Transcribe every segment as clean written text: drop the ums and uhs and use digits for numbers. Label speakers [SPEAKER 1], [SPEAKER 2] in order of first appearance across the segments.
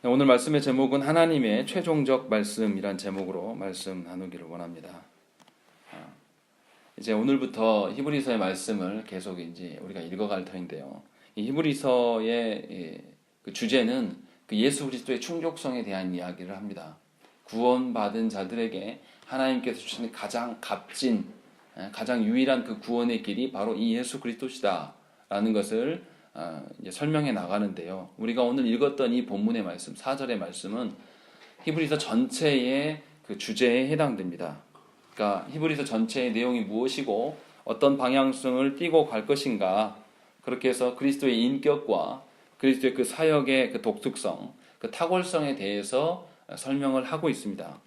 [SPEAKER 1] 오늘 말씀의 제목은 하나님의 최종적 말씀이란 제목으로 말씀 나누기를 원합니다. 이제 오늘부터 히브리서의 말씀을 계속 이제 우리가 읽어갈 터인데요. 이 히브리서의 그 주제는 그 예수 그리스도의 충족성에 대한 이야기를 합니다. 구원받은 자들에게 하나님께서 주시는 가장 값진, 가장 유일한 그 구원의 길이 바로 이 예수 그리스도시다라는 것을 이제 설명해 나가는데요. 우리가 오늘 읽었던 이 본문의 말씀, 4절의 말씀은 히브리서 전체의 그 주제에 해당됩니다. 그러니까 히브리서 전체의 내용이 무엇이고 어떤 방향성을 띠고 갈 것인가, 그렇게 해서 그리스도의 인격과 그리스도의 그 사역의 그 독특성, 그 탁월성에 대해서 설명을 하고 있습니다.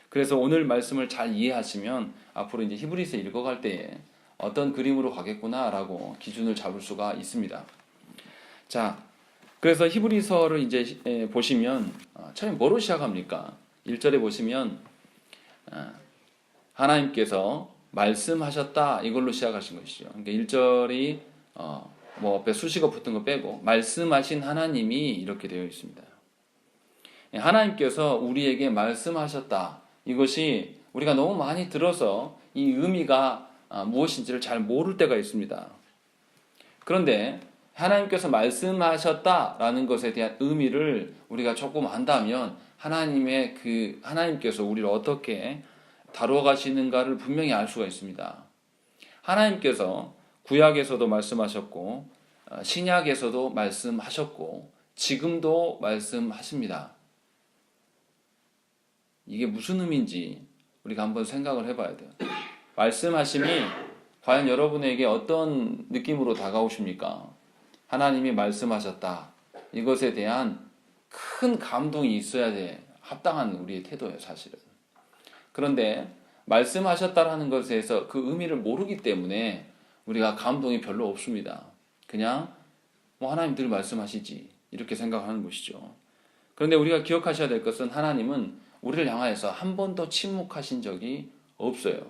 [SPEAKER 1] 그래서 오늘 말씀을 잘 이해하시면 앞으로 이제 히브리서 읽어갈 때에 어떤 그림으로 가겠구나라고 기준을 잡을 수가 있습니다. 자, 그래서 히브리서를 이제 보시면 처음에 뭐로 시작합니까? 1절에 보시면 하나님께서 말씀하셨다, 이걸로 시작하신 것이죠. 그러니까 1절이 뭐 앞에 수식어 붙은 거 빼고 말씀하신 하나님이 이렇게 되어 있습니다. 하나님께서 우리에게 말씀하셨다. 이것이 우리가 너무 많이 들어서 이 의미가 무엇인지를 잘 모를 때가 있습니다. 그런데 하나님께서 말씀하셨다라는 것에 대한 의미를 우리가 조금 안다면 하나님께서 우리를 어떻게 다루어 가시는가를 분명히 알 수가 있습니다. 하나님께서 구약에서도 말씀하셨고 신약에서도 말씀하셨고 지금도 말씀하십니다. 이게 무슨 의미인지 우리가 한번 생각을 해봐야 돼요. 말씀하심이 과연 여러분에게 어떤 느낌으로 다가오십니까? 하나님이 말씀하셨다. 이것에 대한 큰 감동이 있어야 돼. 합당한 우리의 태도예요, 사실은. 그런데 말씀하셨다라는 것에서 그 의미를 모르기 때문에 우리가 감동이 별로 없습니다. 그냥 뭐 하나님 늘 말씀하시지 이렇게 생각하는 것이죠. 그런데 우리가 기억하셔야 될 것은 하나님은 우리를 향하여서 한 번도 침묵하신 적이 없어요.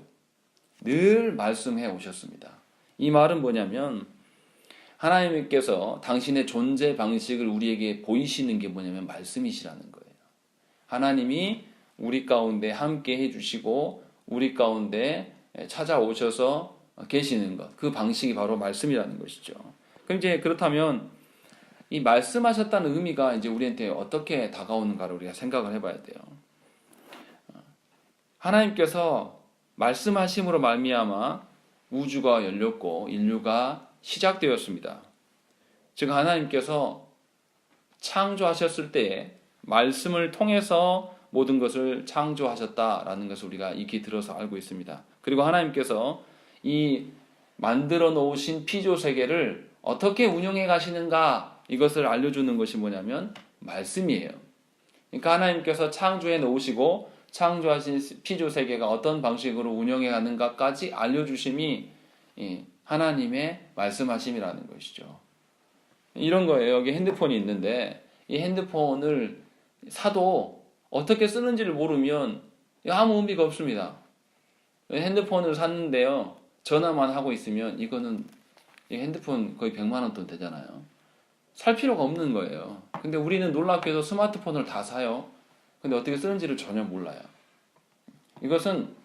[SPEAKER 1] 늘 말씀해 오셨습니다. 이 말은 뭐냐면 하나님께서 당신의 존재 방식을 우리에게 보이시는 게 뭐냐면 말씀이시라는 거예요. 하나님이 우리 가운데 함께 해주시고 우리 가운데 찾아오셔서 계시는 것, 그 방식이 바로 말씀이라는 것이죠. 그럼 이제 그렇다면 이 말씀하셨다는 의미가 이제 우리한테 어떻게 다가오는가를 우리가 생각을 해봐야 돼요. 하나님께서 말씀하심으로 말미암아 우주가 열렸고 인류가 시작되었습니다. 즉 하나님께서 창조하셨을 때에 말씀을 통해서 모든 것을 창조하셨다라는 것을 우리가 익히 들어서 알고 있습니다. 그리고 하나님께서 이 만들어 놓으신 피조 세계를 어떻게 운영해 가시는가, 이것을 알려주는 것이 뭐냐면 말씀이에요. 그러니까 하나님께서 창조해 놓으시고 창조하신 피조 세계가 어떤 방식으로 운영해 가는가까지 알려주심이 하나님의 말씀하심이라는 것이죠. 이런 거예요. 여기 핸드폰이 있는데 이 핸드폰을 사도 어떻게 쓰는지를 모르면 아무 의미가 없습니다. 핸드폰을 샀는데요, 전화만 하고 있으면 이거는 이 핸드폰 거의 100만 원 돈 되잖아요. 살 필요가 없는 거예요. 근데 우리는 놀랍게도 스마트폰을 다 사요. 근데 어떻게 쓰는지를 전혀 몰라요. 이것은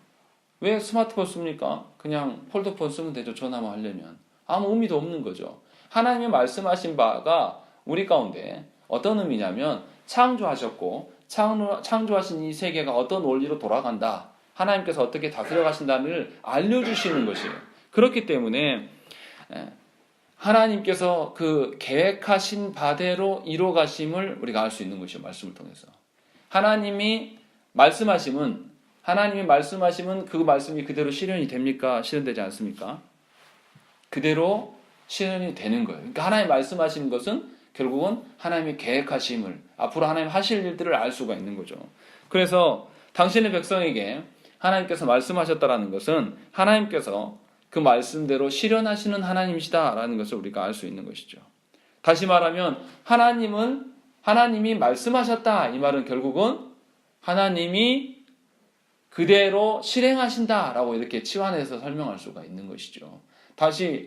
[SPEAKER 1] 왜 스마트폰 씁니까? 그냥 폴더폰 쓰면 되죠. 전화만 하려면. 아무 의미도 없는 거죠. 하나님이 말씀하신 바가 우리 가운데 어떤 의미냐면 창조하셨고 창조하신 이 세계가 어떤 원리로 돌아간다, 하나님께서 어떻게 다스려 가신다를 알려주시는 것이에요. 그렇기 때문에 하나님께서 그 계획하신 바대로 이루어 가심을 우리가 알 수 있는 것이죠. 말씀을 통해서. 하나님이 말씀하시면 그 말씀이 그대로 실현이 됩니까? 실현되지 않습니까? 그대로 실현이 되는 거예요. 그러니까 하나님 말씀하시는 것은 결국은 하나님의 계획하심을, 앞으로 하나님 하실 일들을 알 수가 있는 거죠. 그래서 당신의 백성에게 하나님께서 말씀하셨다라는 것은 하나님께서 그 말씀대로 실현하시는 하나님이시다라는 것을 우리가 알 수 있는 것이죠. 다시 말하면 하나님이 말씀하셨다, 이 말은 결국은 하나님이 그대로 실행하신다라고 이렇게 치환해서 설명할 수가 있는 것이죠.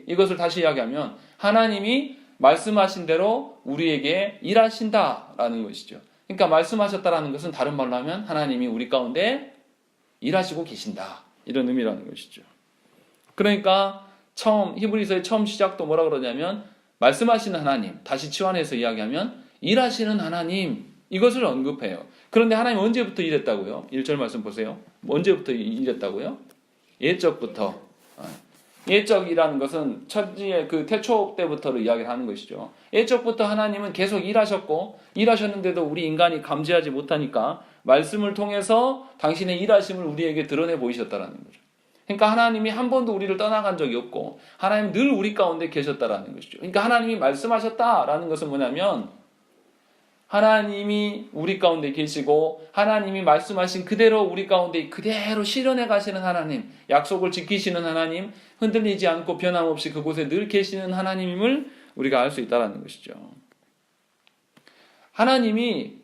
[SPEAKER 1] 이것을 다시 이야기하면 하나님이 말씀하신 대로 우리에게 일하신다라는 것이죠. 그러니까 말씀하셨다라는 것은 다른 말로 하면 하나님이 우리 가운데 일하시고 계신다, 이런 의미라는 것이죠. 그러니까 히브리서의 처음 시작도 뭐라 그러냐면 말씀하시는 하나님, 다시 치환해서 이야기하면 일하시는 하나님, 이것을 언급해요. 그런데 하나님 언제부터 일했다고요? 1절 말씀 보세요. 언제부터 일했다고요? 옛적부터. 옛적이라는 것은 천지의 그 태초 때부터를 이야기를 하는 것이죠. 옛적부터 하나님은 계속 일하셨고, 일하셨는데도 우리 인간이 감지하지 못하니까 말씀을 통해서 당신의 일하심을 우리에게 드러내 보이셨다라는 거죠. 그러니까 하나님이 한 번도 우리를 떠나간 적이 없고 하나님은 늘 우리 가운데 계셨다라는 것이죠. 그러니까 하나님이 말씀하셨다라는 것은 뭐냐면 하나님이 우리 가운데 계시고 하나님이 말씀하신 그대로 우리 가운데 그대로 실현해 가시는 하나님, 약속을 지키시는 하나님, 흔들리지 않고 변함없이 그곳에 늘 계시는 하나님임을 우리가 알 수 있다는 것이죠. 하나님이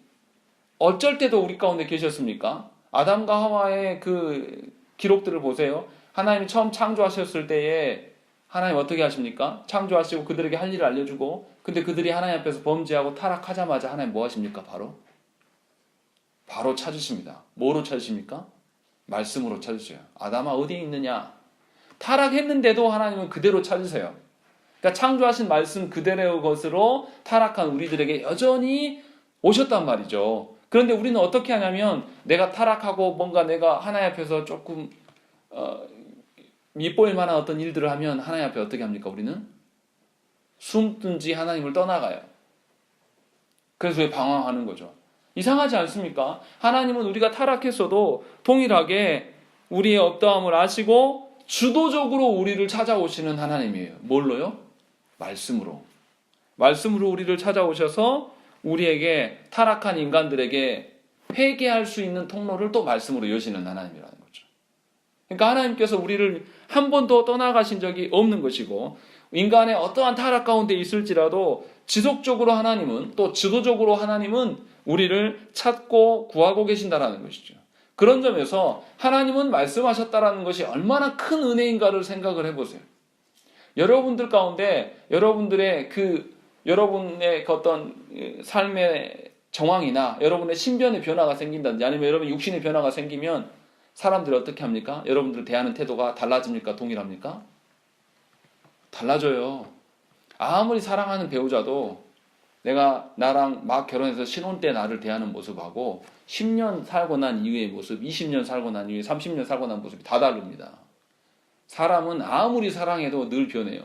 [SPEAKER 1] 어쩔 때도 우리 가운데 계셨습니까? 아담과 하와의 그 기록들을 보세요. 하나님이 처음 창조하셨을 때에 하나님 어떻게 하십니까? 창조하시고 그들에게 할 일을 알려주고, 근데 그들이 하나님 앞에서 범죄하고 타락하자마자 하나님 뭐 하십니까? 바로 찾으십니다. 뭐로 찾으십니까? 말씀으로 찾으세요. 아담아 어디 있느냐? 타락했는데도 하나님은 그대로 찾으세요. 그러니까 창조하신 말씀 그대로의 것으로 타락한 우리들에게 여전히 오셨단 말이죠. 그런데 우리는 어떻게 하냐면 내가 타락하고 뭔가 내가 하나님 앞에서 조금 밉보일 만한 어떤 일들을 하면 하나님 앞에 어떻게 합니까? 우리는 숨든지 하나님을 떠나가요. 그래서 왜 방황하는 거죠? 이상하지 않습니까? 하나님은 우리가 타락했어도 동일하게 우리의 어떠함을 아시고 주도적으로 우리를 찾아오시는 하나님이에요. 뭘로요? 말씀으로. 말씀으로 우리를 찾아오셔서 우리에게, 타락한 인간들에게 회개할 수 있는 통로를 또 말씀으로 여시는 하나님이라는 거죠. 그러니까 하나님께서 우리를 한 번도 떠나가신 적이 없는 것이고, 인간의 어떠한 타락 가운데 있을지라도 지속적으로 하나님은, 또 주도적으로 하나님은 우리를 찾고 구하고 계신다라는 것이죠. 그런 점에서 하나님은 말씀하셨다라는 것이 얼마나 큰 은혜인가를 생각을 해보세요. 여러분들 가운데 여러분의 어떤 삶의 정황이나 여러분의 신변의 변화가 생긴다든지 아니면 여러분의 육신의 변화가 생기면 사람들이 어떻게 합니까? 여러분들 대하는 태도가 달라집니까? 동일합니까? 달라져요. 아무리 사랑하는 배우자도 나랑 막 결혼해서 신혼 때 나를 대하는 모습하고 10년 살고 난 이후의 모습, 20년 살고 난 이후에 30년 살고 난 모습이 다 다릅니다. 사람은 아무리 사랑해도 늘 변해요.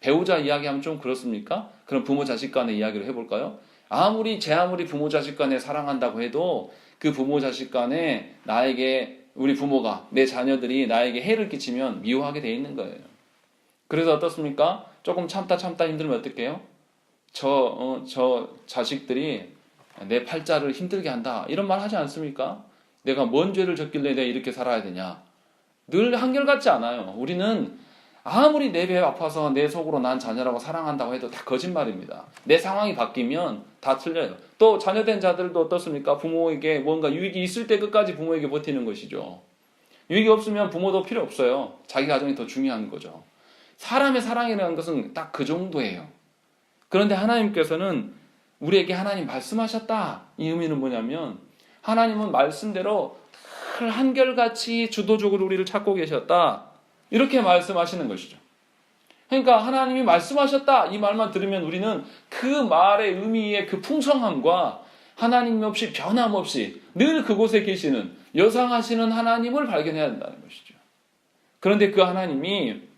[SPEAKER 1] 배우자 이야기하면 좀 그렇습니까? 그럼 부모 자식 간의 이야기를 해볼까요? 아무리 부모 자식 간에 사랑한다고 해도 그 부모 자식 간에 우리 부모가, 내 자녀들이 나에게 해를 끼치면 미워하게 돼 있는 거예요. 그래서 어떻습니까? 조금 참다 힘들면 어떡해요? 저 자식들이 내 팔자를 힘들게 한다, 이런 말 하지 않습니까? 내가 뭔 죄를 졌길래 내가 이렇게 살아야 되냐? 늘 한결같지 않아요. 우리는 아무리 내 배 아파서 내 속으로 난 자녀라고 사랑한다고 해도 다 거짓말입니다. 내 상황이 바뀌면 다 틀려요. 또 자녀된 자들도 어떻습니까? 부모에게 뭔가 유익이 있을 때 끝까지 부모에게 버티는 것이죠. 유익이 없으면 부모도 필요 없어요. 자기 가정이 더 중요한 거죠. 사람의 사랑이라는 것은 딱 그 정도예요. 그런데 하나님께서는 우리에게 하나님 말씀하셨다, 이 의미는 뭐냐면 하나님은 말씀대로 늘 한결같이 주도적으로 우리를 찾고 계셨다, 이렇게 말씀하시는 것이죠. 그러니까 하나님이 말씀하셨다, 이 말만 들으면 우리는 그 말의 의미의 그 풍성함과 하나님 없이 변함없이 늘 그곳에 계시는 여상하시는 하나님을 발견해야 한다는 것이죠. 그런데 그 하나님이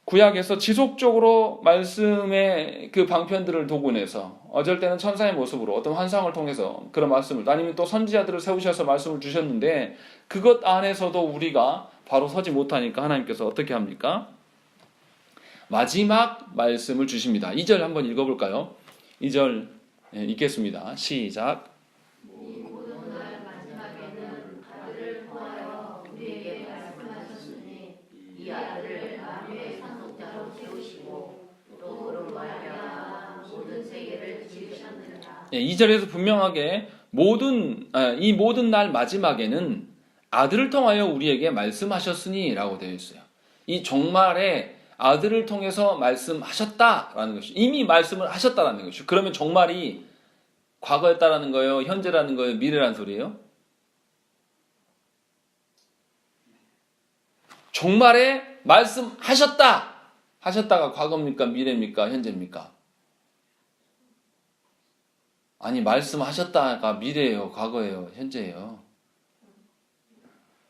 [SPEAKER 1] 구약에서 지속적으로 말씀의 그 방편들을 도군해서 어쩔 때는 천사의 모습으로 어떤 환상을 통해서 그런 말씀을, 아니면 또 선지자들을 세우셔서 말씀을 주셨는데 그것 안에서도 우리가 바로 서지 못하니까 하나님께서 어떻게 합니까? 마지막 말씀을 주십니다. 2절 한번 읽어볼까요? 2절 읽겠습니다. 시작. 예, 2절에서 분명하게 이 모든 날 마지막에는 아들을 통하여 우리에게 말씀하셨으니 라고 되어 있어요. 이 종말에 아들을 통해서 말씀하셨다라는 것이, 이미 말씀을 하셨다라는 것이죠. 그러면 종말이 과거였다라는 거예요? 현재라는 거예요? 미래라는 소리예요? 종말에 말씀하셨다. 하셨다가 과거입니까? 미래입니까? 현재입니까? 아니, 말씀하셨다가 미래예요? 과거예요? 현재예요?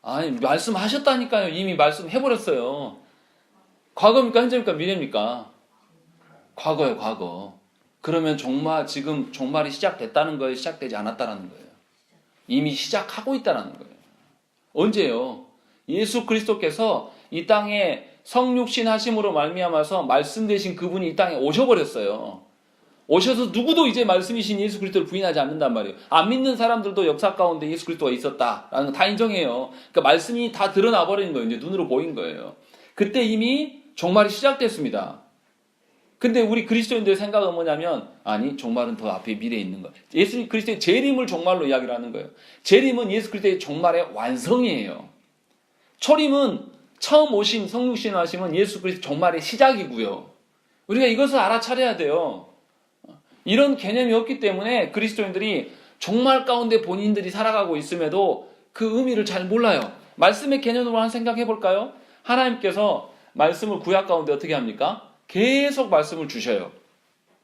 [SPEAKER 1] 아니, 말씀하셨다니까요. 이미 말씀해버렸어요. 과거입니까? 현재입니까? 미래입니까? 과거예요, 과거. 그러면 지금 종말이 시작됐다는 거예요? 시작되지 않았다는 거예요? 이미 시작하고 있다는 거예요. 언제요? 예수 그리스도께서 이 땅에 성육신 하심으로 말미암아서 말씀 되신 그분이 이 땅에 오셔버렸어요. 오셔서 누구도 이제 말씀이신 예수 그리스도를 부인하지 않는단 말이에요. 안 믿는 사람들도 역사 가운데 예수 그리스도가 있었다라는 거 다 인정해요. 그러니까 말씀이 다 드러나 버리는 거예요. 이제 눈으로 보인 거예요. 그때 이미 종말이 시작됐습니다. 근데 우리 그리스도인들의 생각은 뭐냐면, 아니, 종말은 더 앞에 미래에 있는 거예요. 예수 그리스도의 재림을 종말로 이야기를 하는 거예요. 재림은 예수 그리스도의 종말의 완성이에요. 초림은 처음 오신 성육신 하심은 예수 그리스도 종말의 시작이고요. 우리가 이것을 알아차려야 돼요. 이런 개념이 없기 때문에 그리스도인들이 종말 가운데 본인들이 살아가고 있음에도 그 의미를 잘 몰라요. 말씀의 개념으로 한번 생각해 볼까요? 하나님께서 말씀을 구약 가운데 어떻게 합니까? 계속 말씀을 주셔요.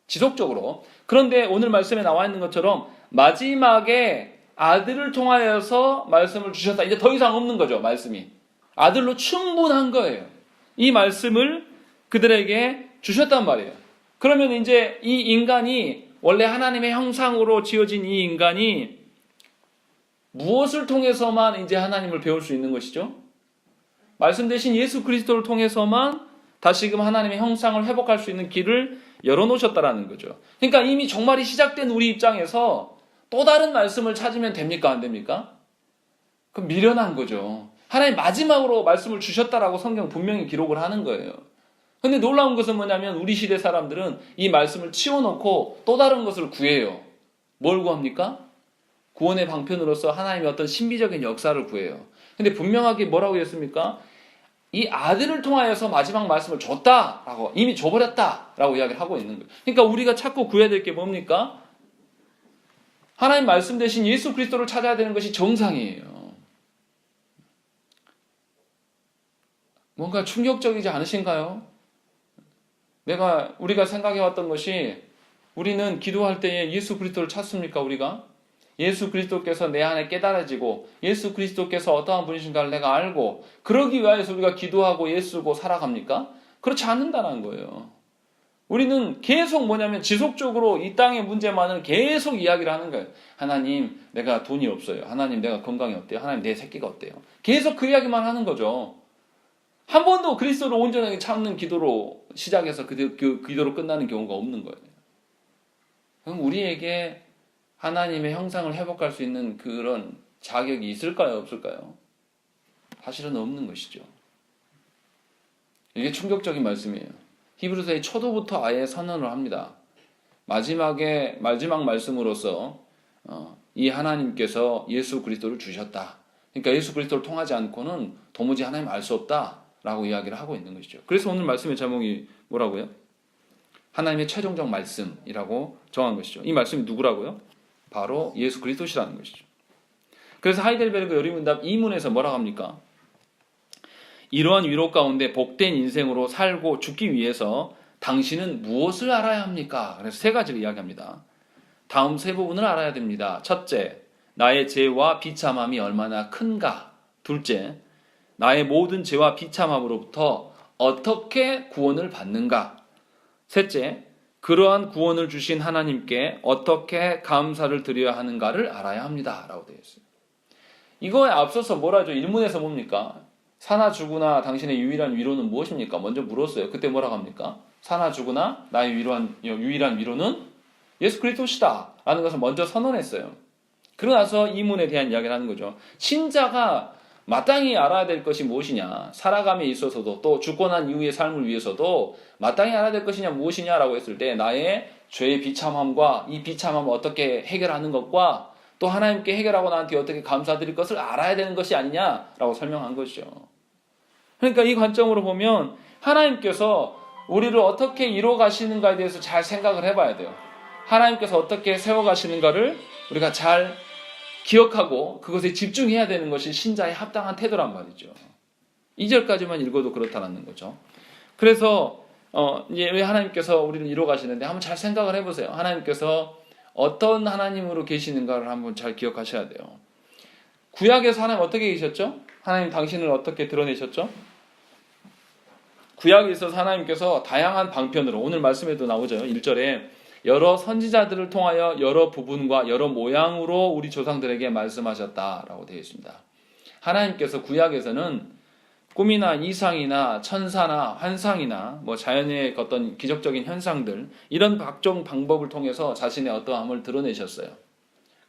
[SPEAKER 1] 지속적으로. 그런데 오늘 말씀에 나와 있는 것처럼 마지막에 아들을 통하여서 말씀을 주셨다. 이제 더 이상 없는 거죠, 말씀이. 아들로 충분한 거예요. 이 말씀을 그들에게 주셨단 말이에요. 그러면 이제 이 인간이, 원래 하나님의 형상으로 지어진 이 인간이 무엇을 통해서만 이제 하나님을 배울 수 있는 것이죠? 말씀 대신 예수 그리스도를 통해서만 다시금 하나님의 형상을 회복할 수 있는 길을 열어놓으셨다라는 거죠. 그러니까 이미 종말이 시작된 우리 입장에서 또 다른 말씀을 찾으면 됩니까? 안 됩니까? 그럼 미련한 거죠. 하나님 마지막으로 말씀을 주셨다라고 성경 분명히 기록을 하는 거예요. 근데 놀라운 것은 뭐냐면 우리 시대 사람들은 이 말씀을 치워놓고 또 다른 것을 구해요. 뭘 구합니까? 구원의 방편으로서 하나님의 어떤 신비적인 역사를 구해요. 근데 분명하게 뭐라고 했습니까? 이 아들을 통하여서 마지막 말씀을 줬다라고, 이미 줘버렸다라고 이야기를 하고 있는 거예요. 그러니까 우리가 찾고 구해야 될 게 뭡니까? 하나님 말씀 대신 예수 그리스도를 찾아야 되는 것이 정상이에요. 뭔가 충격적이지 않으신가요? 우리가 생각해왔던 것이, 우리는 기도할 때에 예수 그리스도를 찾습니까, 우리가? 예수 그리스도께서 내 안에 깨달아지고 예수 그리스도께서 어떠한 분이신가를 내가 알고 그러기 위해서 우리가 기도하고 예수고 살아갑니까? 그렇지 않는다는 거예요. 우리는 계속 뭐냐면 지속적으로 이 땅의 문제만을 계속 이야기를 하는 거예요. 하나님, 내가 돈이 없어요. 하나님, 내가 건강이 어때요? 하나님, 내 새끼가 어때요? 계속 그 이야기만 하는 거죠. 한 번도 그리스도를 온전하게 찾는 기도로 시작해서 그 기도로 끝나는 경우가 없는 거예요. 그럼 우리에게 하나님의 형상을 회복할 수 있는 그런 자격이 있을까요? 없을까요? 사실은 없는 것이죠. 이게 충격적인 말씀이에요. 히브리서의 초도부터 아예 선언을 합니다. 마지막 말씀으로서 이 하나님께서 예수 그리스도를 주셨다. 그러니까 예수 그리스도를 통하지 않고는 도무지 하나님 알 수 없다라고 이야기를 하고 있는 것이죠. 그래서 오늘 말씀의 제목이 뭐라고요? 하나님의 최종적 말씀이라고 정한 것이죠. 이 말씀이 누구라고요? 바로 예수 그리스도시라는 것이죠. 그래서 하이델베르그 여리문답 2문에서 뭐라고 합니까? 이러한 위로 가운데 복된 인생으로 살고 죽기 위해서 당신은 무엇을 알아야 합니까? 그래서 세 가지를 이야기합니다. 다음 세 부분을 알아야 됩니다. 첫째, 나의 죄와 비참함이 얼마나 큰가? 둘째, 나의 모든 죄와 비참함으로부터 어떻게 구원을 받는가? 셋째, 그러한 구원을 주신 하나님께 어떻게 감사를 드려야 하는가를 알아야 합니다. 라고 되어 있어요. 이거에 앞서서 뭐라죠? 1문에서 뭡니까? 사나 죽으나 당신의 유일한 위로는 무엇입니까? 먼저 물었어요. 그때 뭐라고 합니까? 사나 죽으나 나의 유일한 위로는 예수 그리스도시다 라는 것을 먼저 선언했어요. 그러고 나서 2문에 대한 이야기를 하는 거죠. 신자가 마땅히 알아야 될 것이 무엇이냐, 살아감에 있어서도 또 죽고 난 이후의 삶을 위해서도 마땅히 알아야 될 것이냐 무엇이냐라고 했을 때 나의 죄의 비참함과 이 비참함을 어떻게 해결하는 것과 또 하나님께 해결하고 난 뒤에 어떻게 감사드릴 것을 알아야 되는 것이 아니냐라고 설명한 것이죠. 그러니까 이 관점으로 보면 하나님께서 우리를 어떻게 이뤄 가시는가에 대해서 잘 생각을 해봐야 돼요. 하나님께서 어떻게 세워가시는가를 우리가 잘 기억하고 그것에 집중해야 되는 것이 신자의 합당한 태도란 말이죠. 2절까지만 읽어도 그렇다는 거죠. 그래서 이제 왜 하나님께서 우리를 이뤄가시는데 한번 잘 생각을 해보세요. 하나님께서 어떤 하나님으로 계시는가를 한번 잘 기억하셔야 돼요. 구약에서 하나님 어떻게 계셨죠? 하나님 당신을 어떻게 드러내셨죠? 구약에 있어서 하나님께서 다양한 방편으로, 오늘 말씀에도 나오죠. 1절에 여러 선지자들을 통하여 여러 부분과 여러 모양으로 우리 조상들에게 말씀하셨다라고 되어 있습니다. 하나님께서 구약에서는 꿈이나 이상이나 천사나 환상이나 자연의 어떤 기적적인 현상들, 이런 각종 방법을 통해서 자신의 어떠함을 드러내셨어요.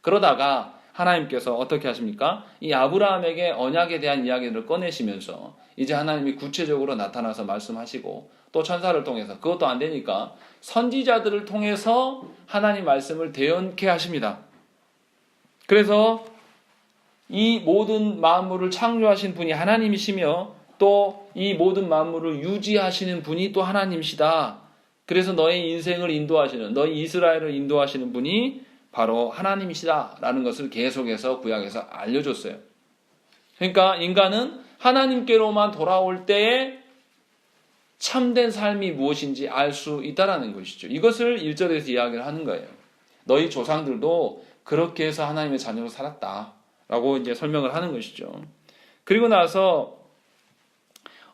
[SPEAKER 1] 그러다가 하나님께서 어떻게 하십니까? 이 아브라함에게 언약에 대한 이야기를 꺼내시면서 이제 하나님이 구체적으로 나타나서 말씀하시고, 또 천사를 통해서, 그것도 안 되니까 선지자들을 통해서 하나님 말씀을 대언케 하십니다. 그래서 이 모든 만물을 창조하신 분이 하나님이시며 또 이 모든 만물을 유지하시는 분이 또 하나님이시다. 그래서 너의 인생을 인도하시는, 너희 이스라엘을 인도하시는 분이 바로 하나님이시다라는 것을 계속해서 구약에서 알려줬어요. 그러니까 인간은 하나님께로만 돌아올 때에 참된 삶이 무엇인지 알 수 있다라는 것이죠. 이것을 1절에서 이야기를 하는 거예요. 너희 조상들도 그렇게 해서 하나님의 자녀로 살았다라고 이제 설명을 하는 것이죠. 그리고 나서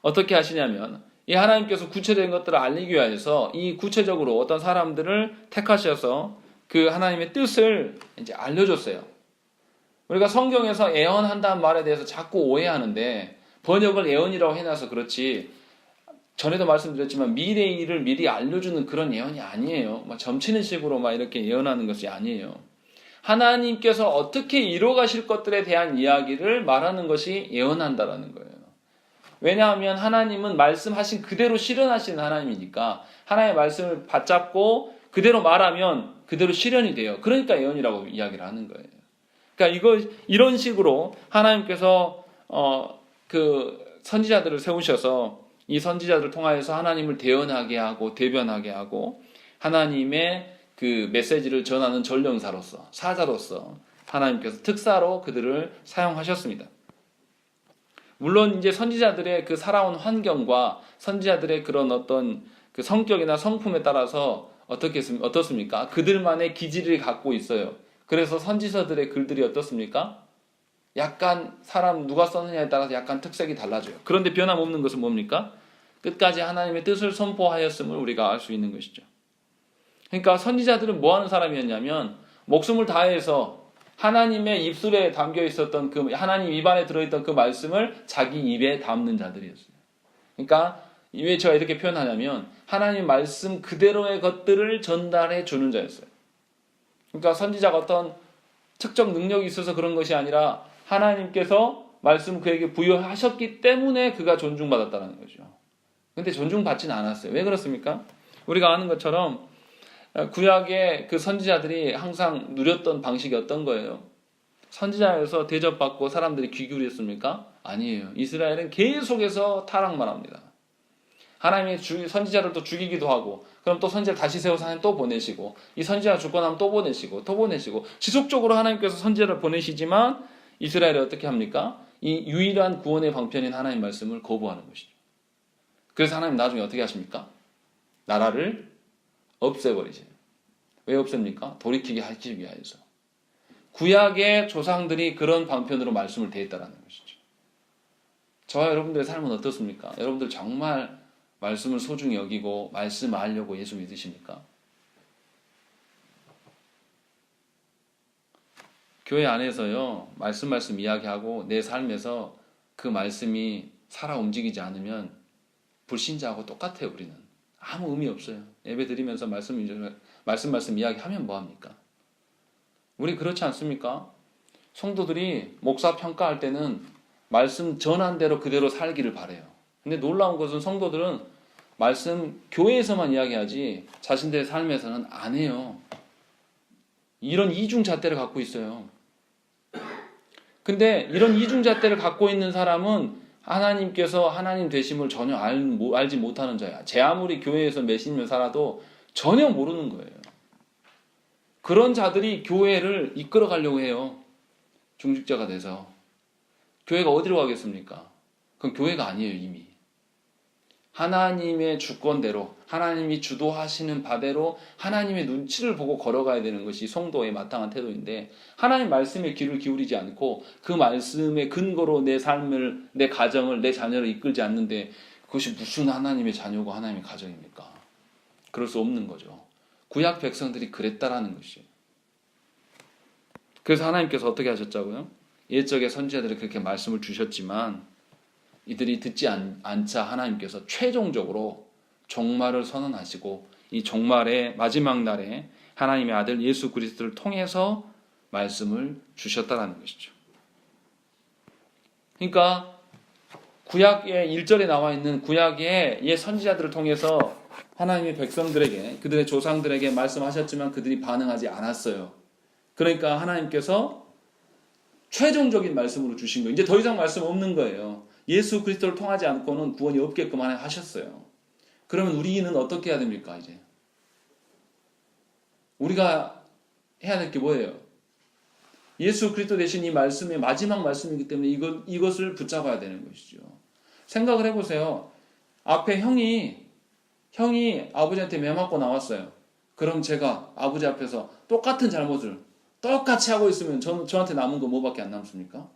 [SPEAKER 1] 어떻게 하시냐면, 이 하나님께서 구체적인 것들을 알리기 위해서 이 구체적으로 어떤 사람들을 택하셔서 그 하나님의 뜻을 이제 알려줬어요. 우리가 성경에서 애언한다는 말에 대해서 자꾸 오해하는데, 번역을 애언이라고 해놔서 그렇지, 전에도 말씀드렸지만 미래의 일을 미리 알려주는 그런 예언이 아니에요. 점치는 식으로 이렇게 예언하는 것이 아니에요. 하나님께서 어떻게 이루어가실 것들에 대한 이야기를 말하는 것이 예언한다라는 거예요. 왜냐하면 하나님은 말씀하신 그대로 실현하시는 하나님이니까, 하나님의 말씀을 받잡고 그대로 말하면 그대로 실현이 돼요. 그러니까 예언이라고 이야기를 하는 거예요. 그러니까 이런 식으로 하나님께서 그 선지자들을 세우셔서 이 선지자들을 통하여서 하나님을 대언하게 하고 대변하게 하고 하나님의 그 메시지를 전하는 전령사로서, 사자로서 하나님께서 특사로 그들을 사용하셨습니다. 물론 이제 선지자들의 그 살아온 환경과 선지자들의 그런 어떤 그 성격이나 성품에 따라서 어떻습니까? 그들만의 기질을 갖고 있어요. 그래서 선지서들의 글들이 어떻습니까? 약간 사람 누가 썼느냐에 따라서 약간 특색이 달라져요. 그런데 변함없는 것은 뭡니까? 끝까지 하나님의 뜻을 선포하였음을 우리가 알 수 있는 것이죠. 그러니까 선지자들은 뭐 하는 사람이었냐면, 목숨을 다해서 하나님의 입술에 담겨 있었던 그 하나님 입안에 들어있던 그 말씀을 자기 입에 담는 자들이었어요. 그러니까 왜 제가 이렇게 표현하냐면, 하나님 말씀 그대로의 것들을 전달해 주는 자였어요. 그러니까 선지자가 어떤 특정 능력이 있어서 그런 것이 아니라 하나님께서 말씀 그에게 부여하셨기 때문에 그가 존중받았다는 거죠. 근데 존중받지는 않았어요. 왜 그렇습니까? 우리가 아는 것처럼 구약의 그 선지자들이 항상 누렸던 방식이 어떤 거예요? 선지자여서 대접받고 사람들이 귀 기울였습니까? 아니에요. 이스라엘은 계속해서 타락만 합니다. 하나님이 선지자를 또 죽이기도 하고, 그럼 또 선지자를 다시 세워서 하나님 또 보내시고, 이 선지자가 죽고 나면 또 보내시고, 지속적으로 하나님께서 선지자를 보내시지만 이스라엘이 어떻게 합니까? 이 유일한 구원의 방편인 하나님 말씀을 거부하는 것이죠. 그래서 하나님 나중에 어떻게 하십니까? 나라를 없애버리세요. 왜 없앱니까? 돌이키게 하기 위하여서. 구약의 조상들이 그런 방편으로 말씀을 대했다라는 것이죠. 저와 여러분들의 삶은 어떻습니까? 여러분들 정말 말씀을 소중히 여기고 말씀하려고 예수 믿으십니까? 교회 안에서요, 말씀 이야기하고 내 삶에서 그 말씀이 살아 움직이지 않으면 불신자하고 똑같아요. 우리는 아무 의미 없어요. 예배 드리면서 말씀 이야기하면 뭐합니까? 우리 그렇지 않습니까? 성도들이 목사 평가할 때는 말씀 전한 대로 그대로 살기를 바라요. 근데 놀라운 것은 성도들은 말씀 교회에서만 이야기하지 자신들의 삶에서는 안 해요. 이런 이중잣대를 갖고 있어요. 근데 이런 이중잣대를 갖고 있는 사람은 하나님께서 하나님 되심을 전혀 알지 못하는 자야. 제 아무리 교회에서 몇십 년 살아도 전혀 모르는 거예요. 그런 자들이 교회를 이끌어 가려고 해요. 중직자가 돼서. 교회가 어디로 가겠습니까? 그건 교회가 아니에요, 이미. 하나님의 주권대로, 하나님이 주도하시는 바대로 하나님의 눈치를 보고 걸어가야 되는 것이 성도의 마땅한 태도인데, 하나님 말씀에 귀를 기울이지 않고 그 말씀의 근거로 내 삶을, 내 가정을, 내 자녀를 이끌지 않는데 그것이 무슨 하나님의 자녀고 하나님의 가정입니까? 그럴 수 없는 거죠. 구약 백성들이 그랬다라는 것이죠. 그래서 하나님께서 어떻게 하셨자고요? 옛적의 선지자들이 그렇게 말씀을 주셨지만 이들이 듣지 않자 하나님께서 최종적으로 종말을 선언하시고 이 종말의 마지막 날에 하나님의 아들 예수 그리스도를 통해서 말씀을 주셨다라는 것이죠. 그러니까 구약의 1절에 나와 있는 구약의 옛 선지자들을 통해서 하나님의 백성들에게, 그들의 조상들에게 말씀하셨지만 그들이 반응하지 않았어요. 그러니까 하나님께서 최종적인 말씀으로 주신 거예요. 이제 더 이상 말씀 없는 거예요. 예수 그리스도를 통하지 않고는 구원이 없게끔 하셨어요. 그러면 우리는 어떻게 해야 됩니까? 이제 우리가 해야 될 게 뭐예요? 예수 그리스도 대신 이 말씀의 마지막 말씀이기 때문에 이것을 붙잡아야 되는 것이죠. 생각을 해보세요. 앞에 형이 아버지한테 매 맞고 나왔어요. 그럼 제가 아버지 앞에서 똑같은 잘못을 똑같이 하고 있으면 저한테 남은 거 뭐밖에 안 남습니까?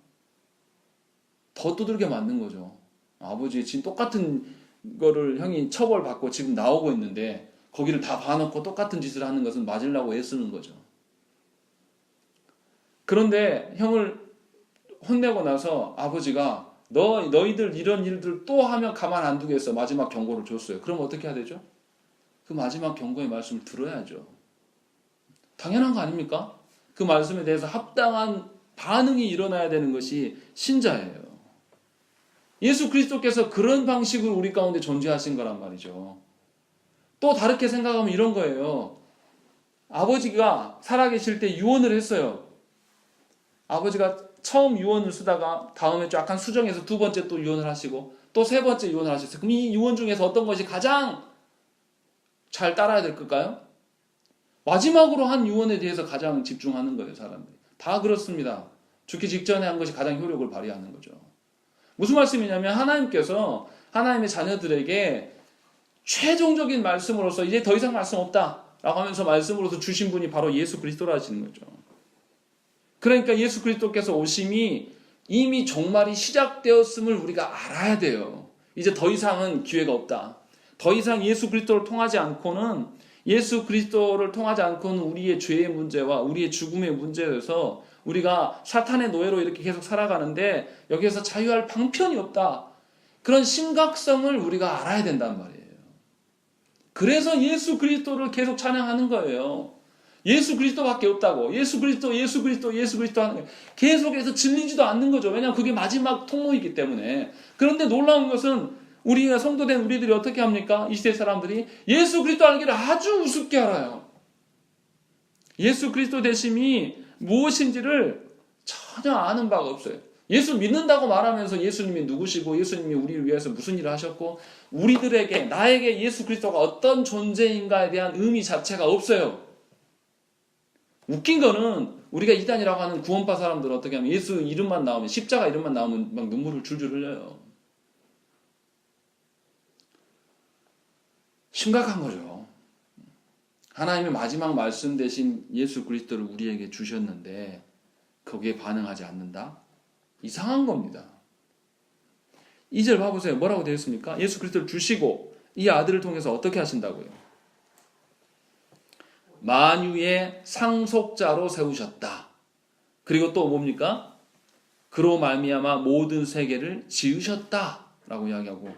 [SPEAKER 1] 더 두들겨 맞는 거죠. 아버지 지금 똑같은 거를 형이 처벌받고 지금 나오고 있는데 거기를 다 봐놓고 똑같은 짓을 하는 것은 맞으려고 애쓰는 거죠. 그런데 형을 혼내고 나서 아버지가 너희들 이런 일들 또 하면 가만 안 두겠어. 마지막 경고를 줬어요. 그럼 어떻게 해야 되죠? 그 마지막 경고의 말씀을 들어야죠. 당연한 거 아닙니까? 그 말씀에 대해서 합당한 반응이 일어나야 되는 것이 신자예요. 예수 그리스도께서 그런 방식으로 우리 가운데 존재하신 거란 말이죠. 또 다르게 생각하면 이런 거예요. 아버지가 살아계실 때 유언을 했어요. 아버지가 처음 유언을 쓰다가 다음에 약간 수정해서 두 번째 또 유언을 하시고 또 세 번째 유언을 하셨어요. 그럼 이 유언 중에서 어떤 것이 가장 잘 따라야 될 걸까요? 마지막으로 한 유언에 대해서 가장 집중하는 거예요, 사람들이. 다 그렇습니다. 죽기 직전에 한 것이 가장 효력을 발휘하는 거죠. 무슨 말씀이냐면 하나님께서 하나님의 자녀들에게 최종적인 말씀으로서 이제 더 이상 말씀 없다 라고 하면서 말씀으로서 주신 분이 바로 예수 그리스도라 하시는 거죠. 그러니까 예수 그리스도께서 오심이 이미 종말이 시작되었음을 우리가 알아야 돼요. 이제 더 이상은 기회가 없다. 더 이상 예수 그리스도를 통하지 않고는 우리의 죄의 문제와 우리의 죽음의 문제에서 우리가 사탄의 노예로 이렇게 계속 살아가는데 여기에서 자유할 방편이 없다. 그런 심각성을 우리가 알아야 된단 말이에요. 그래서 예수 그리스도를 계속 찬양하는 거예요. 예수 그리스도밖에 없다고. 예수 그리스도 하는 거예요. 계속해서 질리지도 않는 거죠. 왜냐하면 그게 마지막 통로이기 때문에. 그런데 놀라운 것은 우리가 성도된 우리들이 어떻게 합니까? 이 시대 사람들이 예수 그리스도 알기를 아주 우습게 알아요. 예수 그리스도 되심이 무엇인지를 전혀 아는 바가 없어요. 예수 믿는다고 말하면서 예수님이 누구시고 예수님이 우리를 위해서 무슨 일을 하셨고 우리들에게 나에게 예수 그리스도가 어떤 존재인가에 대한 의미 자체가 없어요. 웃긴 거는 우리가 이단이라고 하는 구원파 사람들은 어떻게 하면 예수 이름만 나오면 십자가 이름만 나오면 막 눈물을 줄줄 흘려요. 심각한 거죠. 하나님의 마지막 말씀 대신 예수 그리스도를 우리에게 주셨는데 거기에 반응하지 않는다? 이상한 겁니다. 2절 봐보세요. 뭐라고 되어 있습니까? 예수 그리스도를 주시고 이 아들을 통해서 어떻게 하신다고요? 만유의 상속자로 세우셨다. 그리고 또 뭡니까? 그로 말미암아 모든 세계를 지으셨다 라고 이야기하고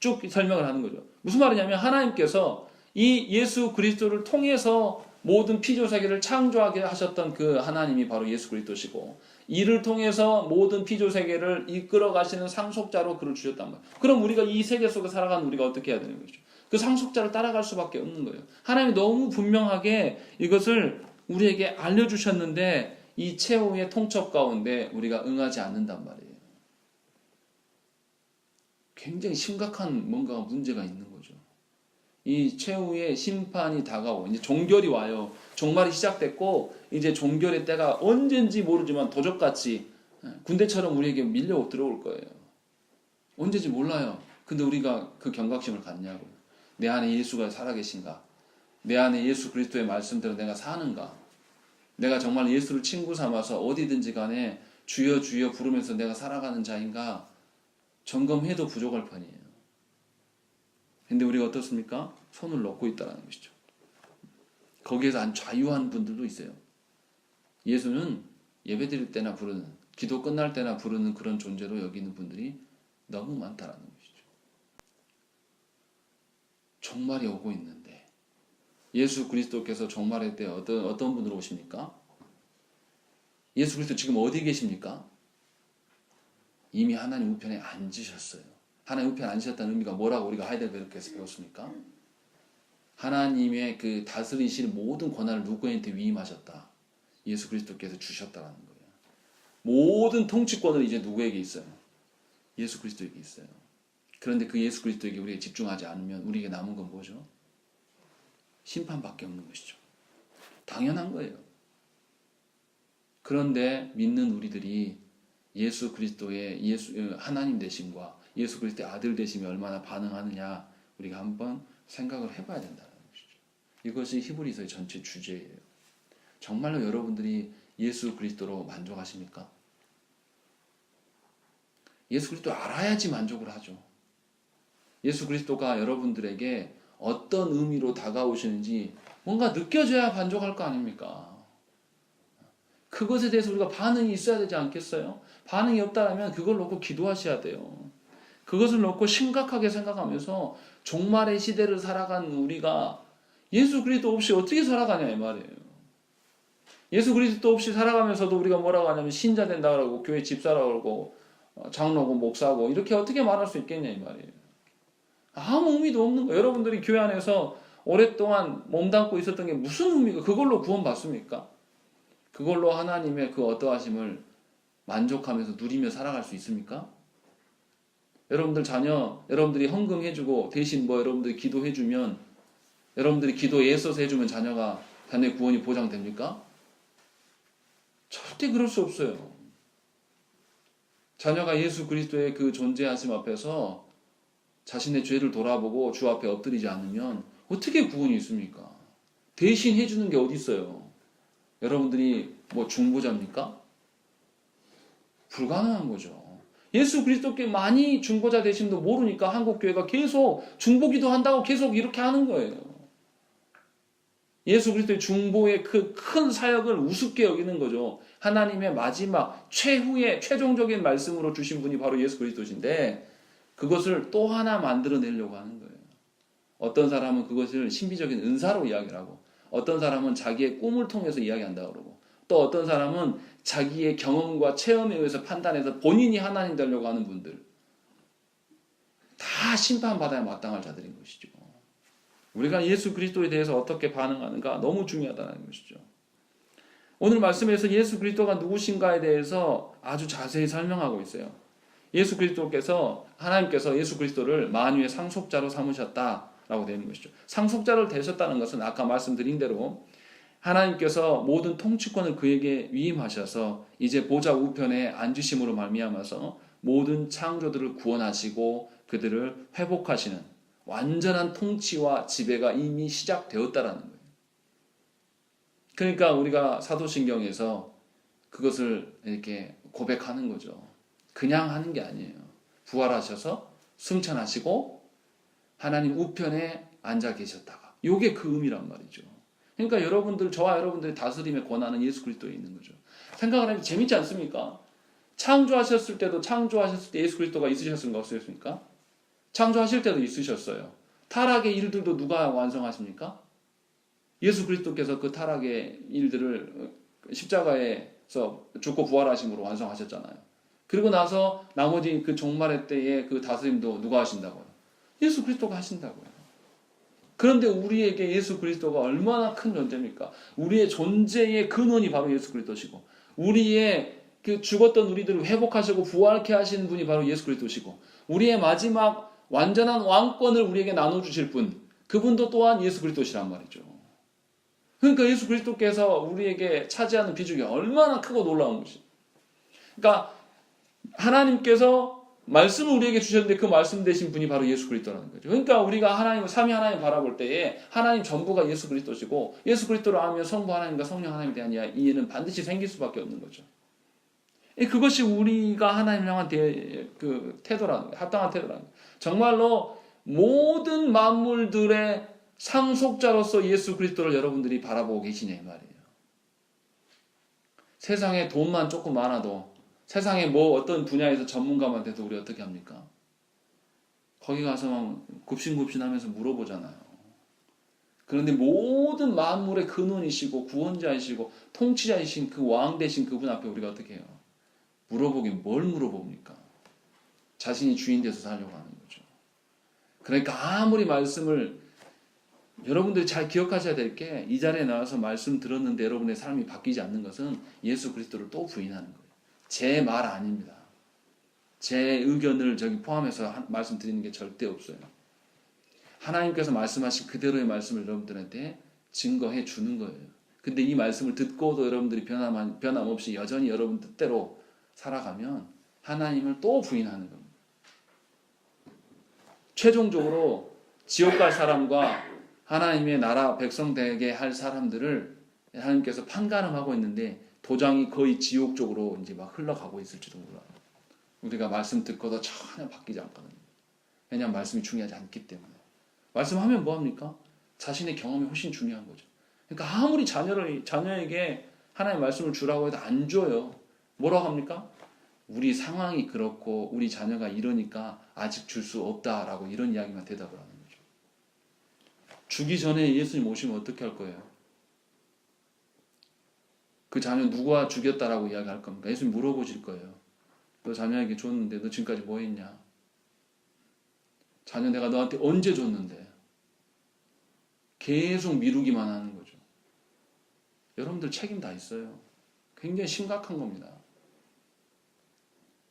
[SPEAKER 1] 쭉 설명을 하는 거죠. 무슨 말이냐면 하나님께서 이 예수 그리스도를 통해서 모든 피조세계를 창조하게 하셨던 그 하나님이 바로 예수 그리스도시고 이를 통해서 모든 피조세계를 이끌어 가시는 상속자로 그를 주셨단 말이에요. 그럼 우리가 이 세계 속에 살아가는 우리가 어떻게 해야 되는 거죠? 그 상속자를 따라갈 수밖에 없는 거예요. 하나님이 너무 분명하게 이것을 우리에게 알려주셨는데 이 최후의 통첩 가운데 우리가 응하지 않는단 말이에요. 굉장히 심각한 뭔가 문제가 있는 거죠. 이 최후의 심판이 다가오고 이제 종결이 와요. 종말이 시작됐고 이제 종결의 때가 언젠지 모르지만 도적같이 군대처럼 우리에게 밀려 들어올 거예요. 언제지 몰라요. 근데 우리가 그 경각심을 갖냐고요. 내 안에 예수가 살아계신가? 내 안에 예수 그리스도의 말씀대로 내가 사는가? 내가 정말 예수를 친구 삼아서 어디든지 간에 주여 주여 부르면서 내가 살아가는 자인가? 점검해도 부족할 판이에요. 근데 우리가 어떻습니까? 손을 놓고 있다는 것이죠. 거기에서 안 자유한 분들도 있어요. 예수는 예배 드릴 때나 부르는, 기도 끝날 때나 부르는 그런 존재로 여기는 분들이 너무 많다는 것이죠. 종말이 오고 있는데 예수 그리스도께서 종말의 때 어떤 분으로 오십니까? 예수 그리스도 지금 어디 계십니까? 이미 하나님 우편에 앉으셨어요. 하나님 우편에 앉으셨다는 의미가 뭐라고 우리가 하이델베르크에서 배웠습니까? 하나님의 그 다스리실 모든 권한을 누구한테 위임하셨다. 예수 그리스도께서 주셨다는 거예요. 모든 통치권을 이제 누구에게 있어요? 예수 그리스도에게 있어요. 그런데 그 예수 그리스도에게 우리가 집중하지 않으면 우리에게 남은 건 뭐죠? 심판밖에 없는 것이죠. 당연한 거예요. 그런데 믿는 우리들이 예수 그리스도의 하나님 되심과 예수 그리스도의 아들 되심이 얼마나 반응하느냐 우리가 한번 생각을 해봐야 된다는 것이죠. 이것이 히브리서의 전체 주제예요. 정말로 여러분들이 예수 그리스도로 만족하십니까? 예수 그리스도 알아야지 만족을 하죠. 예수 그리스도가 여러분들에게 어떤 의미로 다가오시는지 뭔가 느껴져야 만족할 거 아닙니까? 그것에 대해서 우리가 반응이 있어야 되지 않겠어요? 반응이 없다면 그걸 놓고 기도하셔야 돼요. 그것을 놓고 심각하게 생각하면서 종말의 시대를 살아가는 우리가 예수 그리스도 없이 어떻게 살아가냐 이 말이에요. 예수 그리스도 없이 살아가면서도 우리가 뭐라고 하냐면 신자 된다 그러고 교회 집사라고 그러고 장로고 목사고 이렇게 어떻게 말할 수 있겠냐 이 말이에요. 아무 의미도 없는 거예요. 여러분들이 교회 안에서 오랫동안 몸담고 있었던 게 무슨 의미가 그걸로 구원받습니까? 그걸로 하나님의 그 어떠하심을 만족하면서 누리며 살아갈 수 있습니까? 여러분들 자녀, 여러분들이 헌금해주고 대신 여러분들이 기도해주면 여러분들이 기도에 애써서 해주면 자녀의 구원이 보장됩니까? 절대 그럴 수 없어요. 자녀가 예수 그리스도의 그 존재하심 앞에서 자신의 죄를 돌아보고 주 앞에 엎드리지 않으면 어떻게 구원이 있습니까? 대신 해주는 게 어디 있어요? 여러분들이 중보자입니까? 불가능한 거죠. 예수 그리스도께 많이 중보자 되심도 모르니까 한국교회가 계속 중보기도 한다고 계속 이렇게 하는 거예요. 예수 그리스도의 중보의 그 큰 사역을 우습게 여기는 거죠. 하나님의 마지막 최후의 최종적인 말씀으로 주신 분이 바로 예수 그리스도신데 그것을 또 하나 만들어내려고 하는 거예요. 어떤 사람은 그것을 신비적인 은사로 이야기를 하고 어떤 사람은 자기의 꿈을 통해서 이야기한다고 그러고 또 어떤 사람은 자기의 경험과 체험에 의해서 판단해서 본인이 하나님 되려고 하는 분들 다 심판받아야 마땅할 자들인 것이죠. 우리가 예수 그리스도에 대해서 어떻게 반응하는가 너무 중요하다는 것이죠. 오늘 말씀에서 예수 그리스도가 누구신가에 대해서 아주 자세히 설명하고 있어요. 예수 그리스도께서 하나님께서 예수 그리스도를 만유의 상속자로 삼으셨다라고 되는 것이죠. 상속자를 되셨다는 것은 아까 말씀드린 대로 하나님께서 모든 통치권을 그에게 위임하셔서 이제 보좌 우편에 앉으심으로 말미암아서 모든 창조들을 구원하시고 그들을 회복하시는 완전한 통치와 지배가 이미 시작되었다라는 거예요. 그러니까 우리가 사도신경에서 그것을 이렇게 고백하는 거죠. 그냥 하는 게 아니에요. 부활하셔서 승천하시고 하나님 우편에 앉아 계셨다가 이게 그 의미란 말이죠. 그러니까 저와 여러분들의 다스림의 권한은 예수 그리스도에 있는 거죠. 생각을 하면 재밌지 않습니까? 창조하셨을 때 예수 그리스도가 있으셨습니까? 없으셨습니까? 창조하실 때도 있으셨어요. 타락의 일들도 누가 완성하십니까? 예수 그리스도께서 그 타락의 일들을 십자가에서 죽고 부활하심으로 완성하셨잖아요. 그리고 나서 나머지 그 종말의 때의 그 다스림도 누가 하신다고요? 예수 그리스도가 하신다고요. 그런데 우리에게 예수 그리스도가 얼마나 큰 존재입니까? 우리의 존재의 근원이 바로 예수 그리스도시고 우리의 그 죽었던 우리들을 회복하시고 부활케 하시는 분이 바로 예수 그리스도시고 우리의 마지막 완전한 왕권을 우리에게 나눠주실 분 그분도 또한 예수 그리스도시란 말이죠. 그러니까 예수 그리스도께서 우리에게 차지하는 비중이 얼마나 크고 놀라운 것이. 그러니까 하나님께서 말씀을 우리에게 주셨는데 그 말씀 되신 분이 바로 예수 그리스도라는 거죠. 그러니까 우리가 하나님을 삼위 하나님 바라볼 때에 하나님 전부가 예수 그리스도시고 예수 그리스도를 알면 성부 하나님과 성령 하나님에 대한 이해는 반드시 생길 수밖에 없는 거죠. 그것이 우리가 하나님을 향한 태도라는 거예요. 합당한 태도라는 거예요. 정말로 모든 만물들의 상속자로서 예수 그리스도를 여러분들이 바라보고 계시냐 이 말이에요. 세상에 돈만 조금 많아도 세상에 뭐 어떤 분야에서 전문가만 돼도 우리 어떻게 합니까? 거기 가서 막 굽신굽신하면서 물어보잖아요. 그런데 모든 만물의 근원이시고 구원자이시고 통치자이신 그 왕 되신 그분 앞에 우리가 어떻게 해요? 물어보긴 뭘 물어봅니까? 자신이 주인 돼서 살려고 하는 거죠. 그러니까 아무리 말씀을 여러분들이 잘 기억하셔야 될 게 이 자리에 나와서 말씀 들었는데 여러분의 삶이 바뀌지 않는 것은 예수 그리스도를 또 부인하는 거예요. 제 말 아닙니다. 제 의견을 저기 포함해서 말씀드리는 게 절대 없어요. 하나님께서 말씀하신 그대로의 말씀을 여러분들한테 증거해 주는 거예요. 근데 이 말씀을 듣고도 여러분들이 변함없이 여전히 여러분 뜻대로 살아가면 하나님을 또 부인하는 겁니다. 최종적으로 지옥 갈 사람과 하나님의 나라 백성 되게 할 사람들을 하나님께서 판가름하고 있는데 도장이 거의 지옥 쪽으로 이제 막 흘러가고 있을지도 몰라요. 우리가 말씀 듣고도 전혀 바뀌지 않거든요. 왜냐하면 말씀이 중요하지 않기 때문에. 말씀하면 뭐합니까? 자신의 경험이 훨씬 중요한 거죠. 그러니까 아무리 자녀에게 하나님의 말씀을 주라고 해도 안 줘요. 뭐라고 합니까? 우리 상황이 그렇고 우리 자녀가 이러니까 아직 줄 수 없다라고 이런 이야기만 대답을 하는 거죠. 주기 전에 예수님 오시면 어떻게 할 거예요? 그 자녀 누가 죽였다라고 이야기할 겁니까? 예수님 물어보실 거예요. 너 자녀에게 줬는데 너 지금까지 뭐 했냐? 자녀 내가 너한테 언제 줬는데? 계속 미루기만 하는 거죠. 여러분들 책임 다 있어요. 굉장히 심각한 겁니다.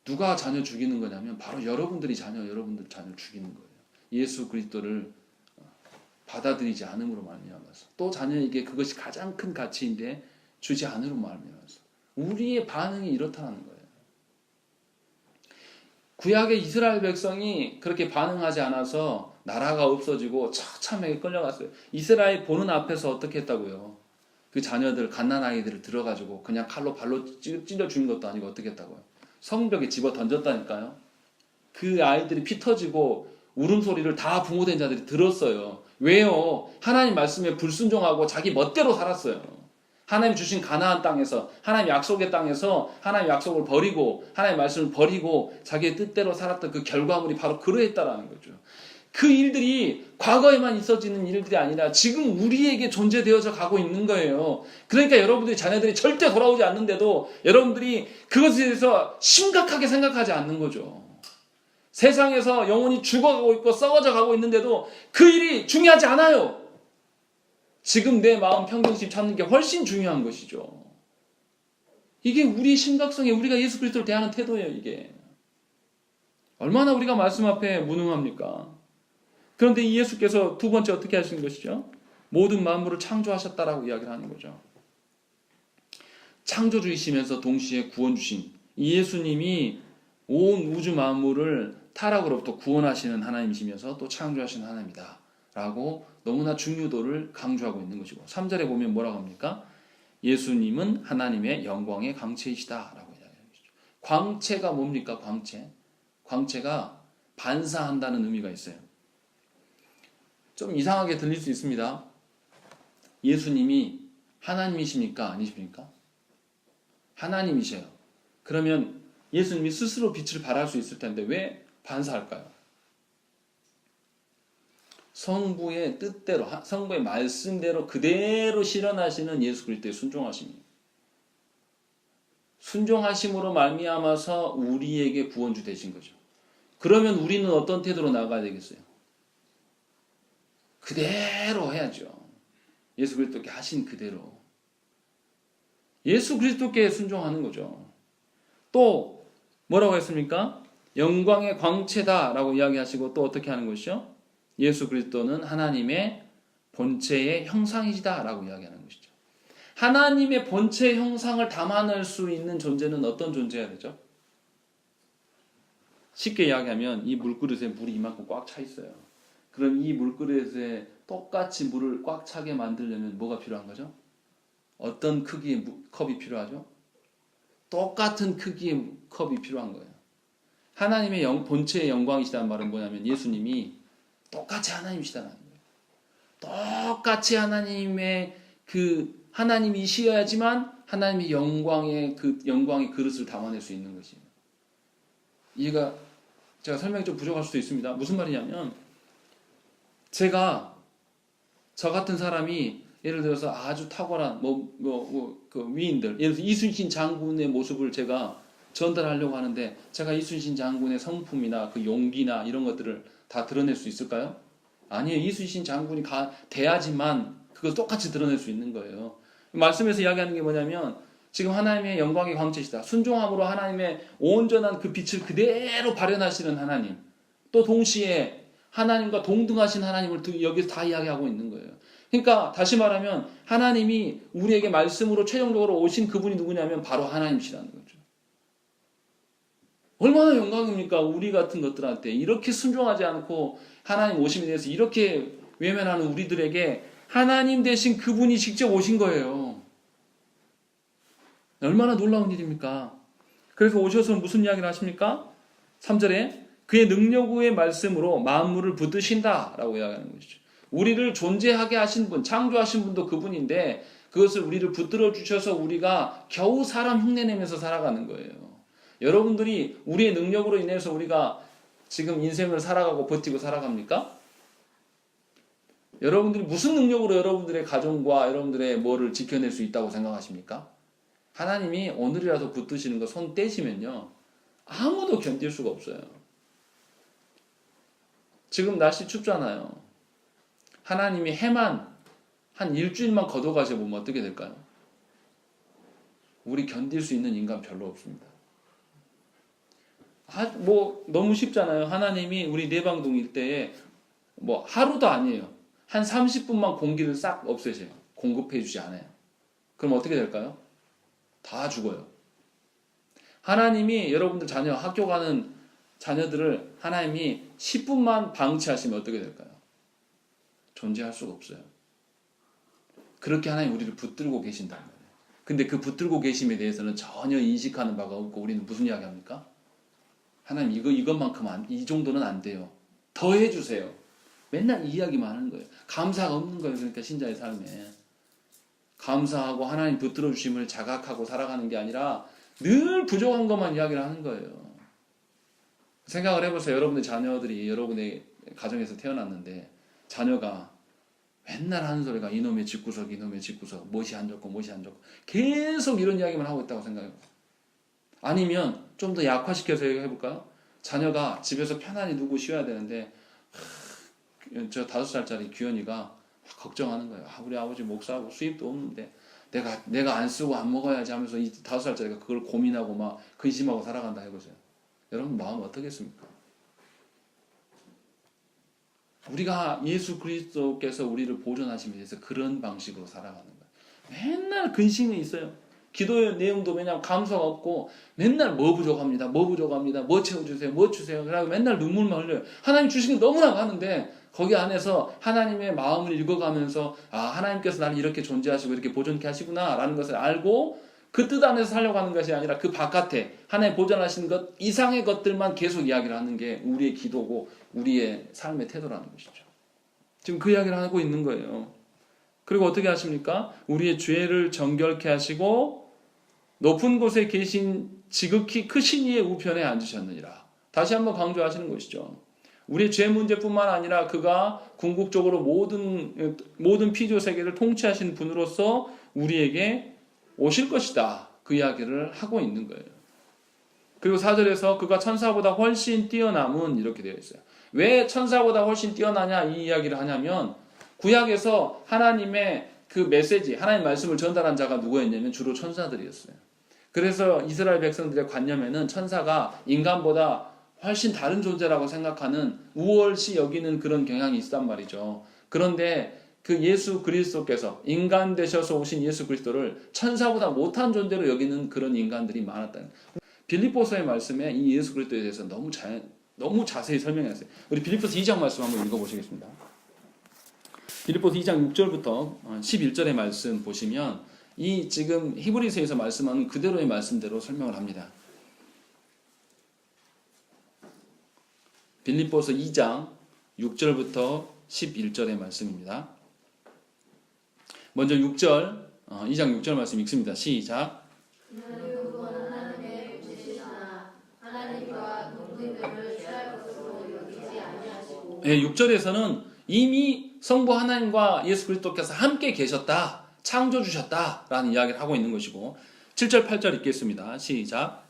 [SPEAKER 1] 누가 자녀 죽이는 거냐면 바로 여러분들 자녀를 죽이는 거예요. 예수 그리스도를 받아들이지 않음으로 말미암아서 또 자녀에게 그것이 가장 큰 가치인데 주지 않으로 말미암아서 우리의 반응이 이렇다는 거예요. 구약의 이스라엘 백성이 그렇게 반응하지 않아서 나라가 없어지고 처참하게 끌려갔어요. 이스라엘 보는 앞에서 어떻게 했다고요? 그 자녀들 갓난 아이들을 들어가지고 그냥 칼로 발로 찔러 죽인 것도 아니고 어떻게 했다고요? 성벽에 집어 던졌다니까요. 그 아이들이 피 터지고 울음소리를 다 부모된 자들이 들었어요. 왜요? 하나님 말씀에 불순종하고 자기 멋대로 살았어요. 하나님 주신 가나안 땅에서 하나님 약속의 땅에서 하나님 약속을 버리고 하나님 말씀을 버리고 자기의 뜻대로 살았던 그 결과물이 바로 그러했다라는 거죠. 그 일들이 과거에만 있어지는 일들이 아니라 지금 우리에게 존재되어져 가고 있는 거예요. 그러니까 여러분들이 자녀들이 절대 돌아오지 않는데도 여러분들이 그것에 대해서 심각하게 생각하지 않는 거죠. 세상에서 영혼이 죽어가고 있고 썩어져 가고 있는데도 그 일이 중요하지 않아요. 지금 내 마음 평정심 찾는 게 훨씬 중요한 것이죠. 이게 우리의 심각성에 우리가 예수 그리스도를 대하는 태도예요. 이게 얼마나 우리가 말씀 앞에 무능합니까? 그런데 이 예수께서 두 번째 어떻게 하시는 것이죠? 모든 만물을 창조하셨다라고 이야기를 하는 거죠. 창조주이시면서 동시에 구원주신 이 예수님이 온 우주 만물을 타락으로부터 구원하시는 하나님이시면서 또 창조하시는 하나님이다 라고 너무나 중요도를 강조하고 있는 것이고 3절에 보면 뭐라고 합니까? 예수님은 하나님의 영광의 광채이시다 라고 이야기하는 것이죠. 광채가 뭡니까? 광채가 반사한다는 의미가 있어요. 좀 이상하게 들릴 수 있습니다. 예수님이 하나님이십니까? 아니십니까? 하나님이셔요. 그러면 예수님이 스스로 빛을 발할 수 있을 텐데 왜 반사할까요? 성부의 뜻대로, 성부의 말씀대로 그대로 실현하시는 예수 그리스도의 순종하심이에요. 순종하심으로 말미암아서 우리에게 구원주 되신 거죠. 그러면 우리는 어떤 태도로 나아가야 되겠어요? 그대로 해야죠. 예수 그리스도께 하신 그대로. 예수 그리스도께 순종하는 거죠. 또 뭐라고 했습니까? 영광의 광채다라고 이야기하시고 또 어떻게 하는 것이요? 예수 그리스도는 하나님의 본체의 형상이시다라고 이야기하는 것이죠. 하나님의 본체 형상을 담아낼 수 있는 존재는 어떤 존재여야 되죠? 쉽게 이야기하면 이 물그릇에 물이 이만큼 꽉 차 있어요. 그럼 이 물그릇에 똑같이 물을 꽉 차게 만들려면 뭐가 필요한 거죠? 어떤 크기의 컵이 필요하죠? 똑같은 크기의 컵이 필요한 거예요. 하나님의 본체의 영광이시다는 말은 뭐냐면 예수님이 똑같이 하나님이시다는 거예요. 똑같이 하나님의 하나님이시어야지만 하나님의 영광의 그릇을 담아낼 수 있는 것이에요. 제가 설명이 좀 부족할 수도 있습니다. 무슨 말이냐면 저 같은 사람이 예를 들어서 아주 탁월한 그 위인들, 예를 들어서 이순신 장군의 모습을 제가 전달하려고 하는데 제가 이순신 장군의 성품이나 그 용기나 이런 것들을 다 드러낼 수 있을까요? 아니에요. 이순신 장군이 돼야지만 그걸 똑같이 드러낼 수 있는 거예요. 말씀에서 이야기하는 게 뭐냐면 지금 하나님의 영광의 광채시다. 순종함으로 하나님의 온전한 그 빛을 그대로 발현하시는 하나님. 또 동시에 하나님과 동등하신 하나님을 여기서 다 이야기하고 있는 거예요. 그러니까 다시 말하면 하나님이 우리에게 말씀으로 최종적으로 오신 그분이 누구냐면 바로 하나님이시라는 거죠. 얼마나 영광입니까? 우리 같은 것들한테 이렇게 순종하지 않고 하나님 오심에 대해서 이렇게 외면하는 우리들에게 하나님 대신 그분이 직접 오신 거예요. 얼마나 놀라운 일입니까? 그래서 오셔서 무슨 이야기를 하십니까? 3절에 그의 능력의 말씀으로 만물을 붙드신다라고 이야기하는 것이죠. 우리를 존재하게 하신 분, 창조하신 분도 그분인데 그것을 우리를 붙들어 주셔서 우리가 겨우 사람 흉내내면서 살아가는 거예요. 여러분들이 우리의 능력으로 인해서 우리가 지금 인생을 살아가고 버티고 살아갑니까? 여러분들이 무슨 능력으로 여러분들의 가정과 여러분들의 뭐를 지켜낼 수 있다고 생각하십니까? 하나님이 오늘이라도 붙드시는 거 손 떼시면요 아무도 견딜 수가 없어요. 지금 날씨 춥잖아요. 하나님이 해만 한 일주일만 걷어가셔 보면 어떻게 될까요? 우리 견딜 수 있는 인간 별로 없습니다. 너무 쉽잖아요. 하나님이 우리 내방동 일대에 하루도 아니에요. 한 30분만 공기를 싹 없애세요. 공급해 주지 않아요. 그럼 어떻게 될까요? 다 죽어요. 하나님이 여러분들 학교 가는 자녀들을 하나님이 10분만 방치하시면 어떻게 될까요? 존재할 수가 없어요. 그렇게 하나님 우리를 붙들고 계신단 말이에요. 근데 그 붙들고 계심에 대해서는 전혀 인식하는 바가 없고 우리는 무슨 이야기 합니까? 하나님 이것만큼 이 정도는 안 돼요. 더 해주세요. 맨날 이 이야기만 하는 거예요. 감사가 없는 거예요. 그러니까 신자의 삶에. 감사하고 하나님 붙들어 주심을 자각하고 살아가는 게 아니라 늘 부족한 것만 이야기를 하는 거예요. 생각을 해보세요. 여러분의 자녀들이 여러분의 가정에서 태어났는데 자녀가 맨날 하는 소리가 이놈의 집구석 멋이 안 좋고 계속 이런 이야기만 하고 있다고 생각해보세요. 아니면 좀 더 약화시켜서 해볼까요? 자녀가 집에서 편안히 누구 쉬어야 되는데 저 5살짜리 규현이가 걱정하는 거예요. 우리 아버지 목사하고 수입도 없는데 내가 안 쓰고 안 먹어야지 하면서 이 5살짜리가 그걸 고민하고 막 근심하고 살아간다 해보세요. 여러분 마음 어떻겠습니까? 우리가 예수 그리스도께서 우리를 보존하심에 대해서 그런 방식으로 살아가는 거예요. 맨날 근심이 있어요. 기도의 내용도 왜냐하면 감사가 없고 맨날 뭐 부족합니다. 뭐 채워주세요. 뭐 주세요. 그러고 맨날 눈물만 흘려요. 하나님 주신 게 너무나 많은데 거기 안에서 하나님의 마음을 읽어가면서 하나님께서 나를 이렇게 존재하시고 이렇게 보존케 하시구나 라는 것을 알고 그 뜻 안에서 살려고 하는 것이 아니라 그 바깥에 하나님 보존하신 것 이상의 것들만 계속 이야기를 하는 게 우리의 기도고 우리의 삶의 태도라는 것이죠. 지금 그 이야기를 하고 있는 거예요. 그리고 어떻게 하십니까? 우리의 죄를 정결케 하시고 높은 곳에 계신 지극히 크신 이의 우편에 앉으셨느니라. 다시 한번 강조하시는 것이죠. 우리의 죄 문제뿐만 아니라 그가 궁극적으로 모든 피조 세계를 통치하신 분으로서 우리에게 오실 것이다. 그 이야기를 하고 있는 거예요. 그리고 4절에서 그가 천사보다 훨씬 뛰어남은 이렇게 되어 있어요. 왜 천사보다 훨씬 뛰어나냐 이 이야기를 하냐면 구약에서 하나님의 그 메시지, 하나님 말씀을 전달한 자가 누구였냐면 주로 천사들이었어요. 그래서 이스라엘 백성들의 관념에는 천사가 인간보다 훨씬 다른 존재라고 생각하는 우월시 여기는 그런 경향이 있단 말이죠. 그런데 그 예수 그리스도께서 인간 되셔서 오신 예수 그리스도를 천사보다 못한 존재로 여기는 그런 인간들이 많았다는 거예요. 빌립보서의 말씀에 이 예수 그리스도에 대해서 너무 자세히 설명했어요. 우리 빌립보서 2장 말씀 한번 읽어보시겠습니다. 빌립보서 2장 6절부터 11절의 말씀 보시면 이 지금 히브리서에서 말씀하는 그대로의 말씀대로 설명을 합니다. 빌립보서 2장 6절부터 11절의 말씀입니다. 먼저 6절, 2장 6절 말씀 읽습니다. 시작. 네, 6절에서는 이미 성부 하나님과 예수 그리스도께서 함께 계셨다, 창조 주셨다라는 이야기를 하고 있는 것이고 7절, 8절 읽겠습니다. 시작.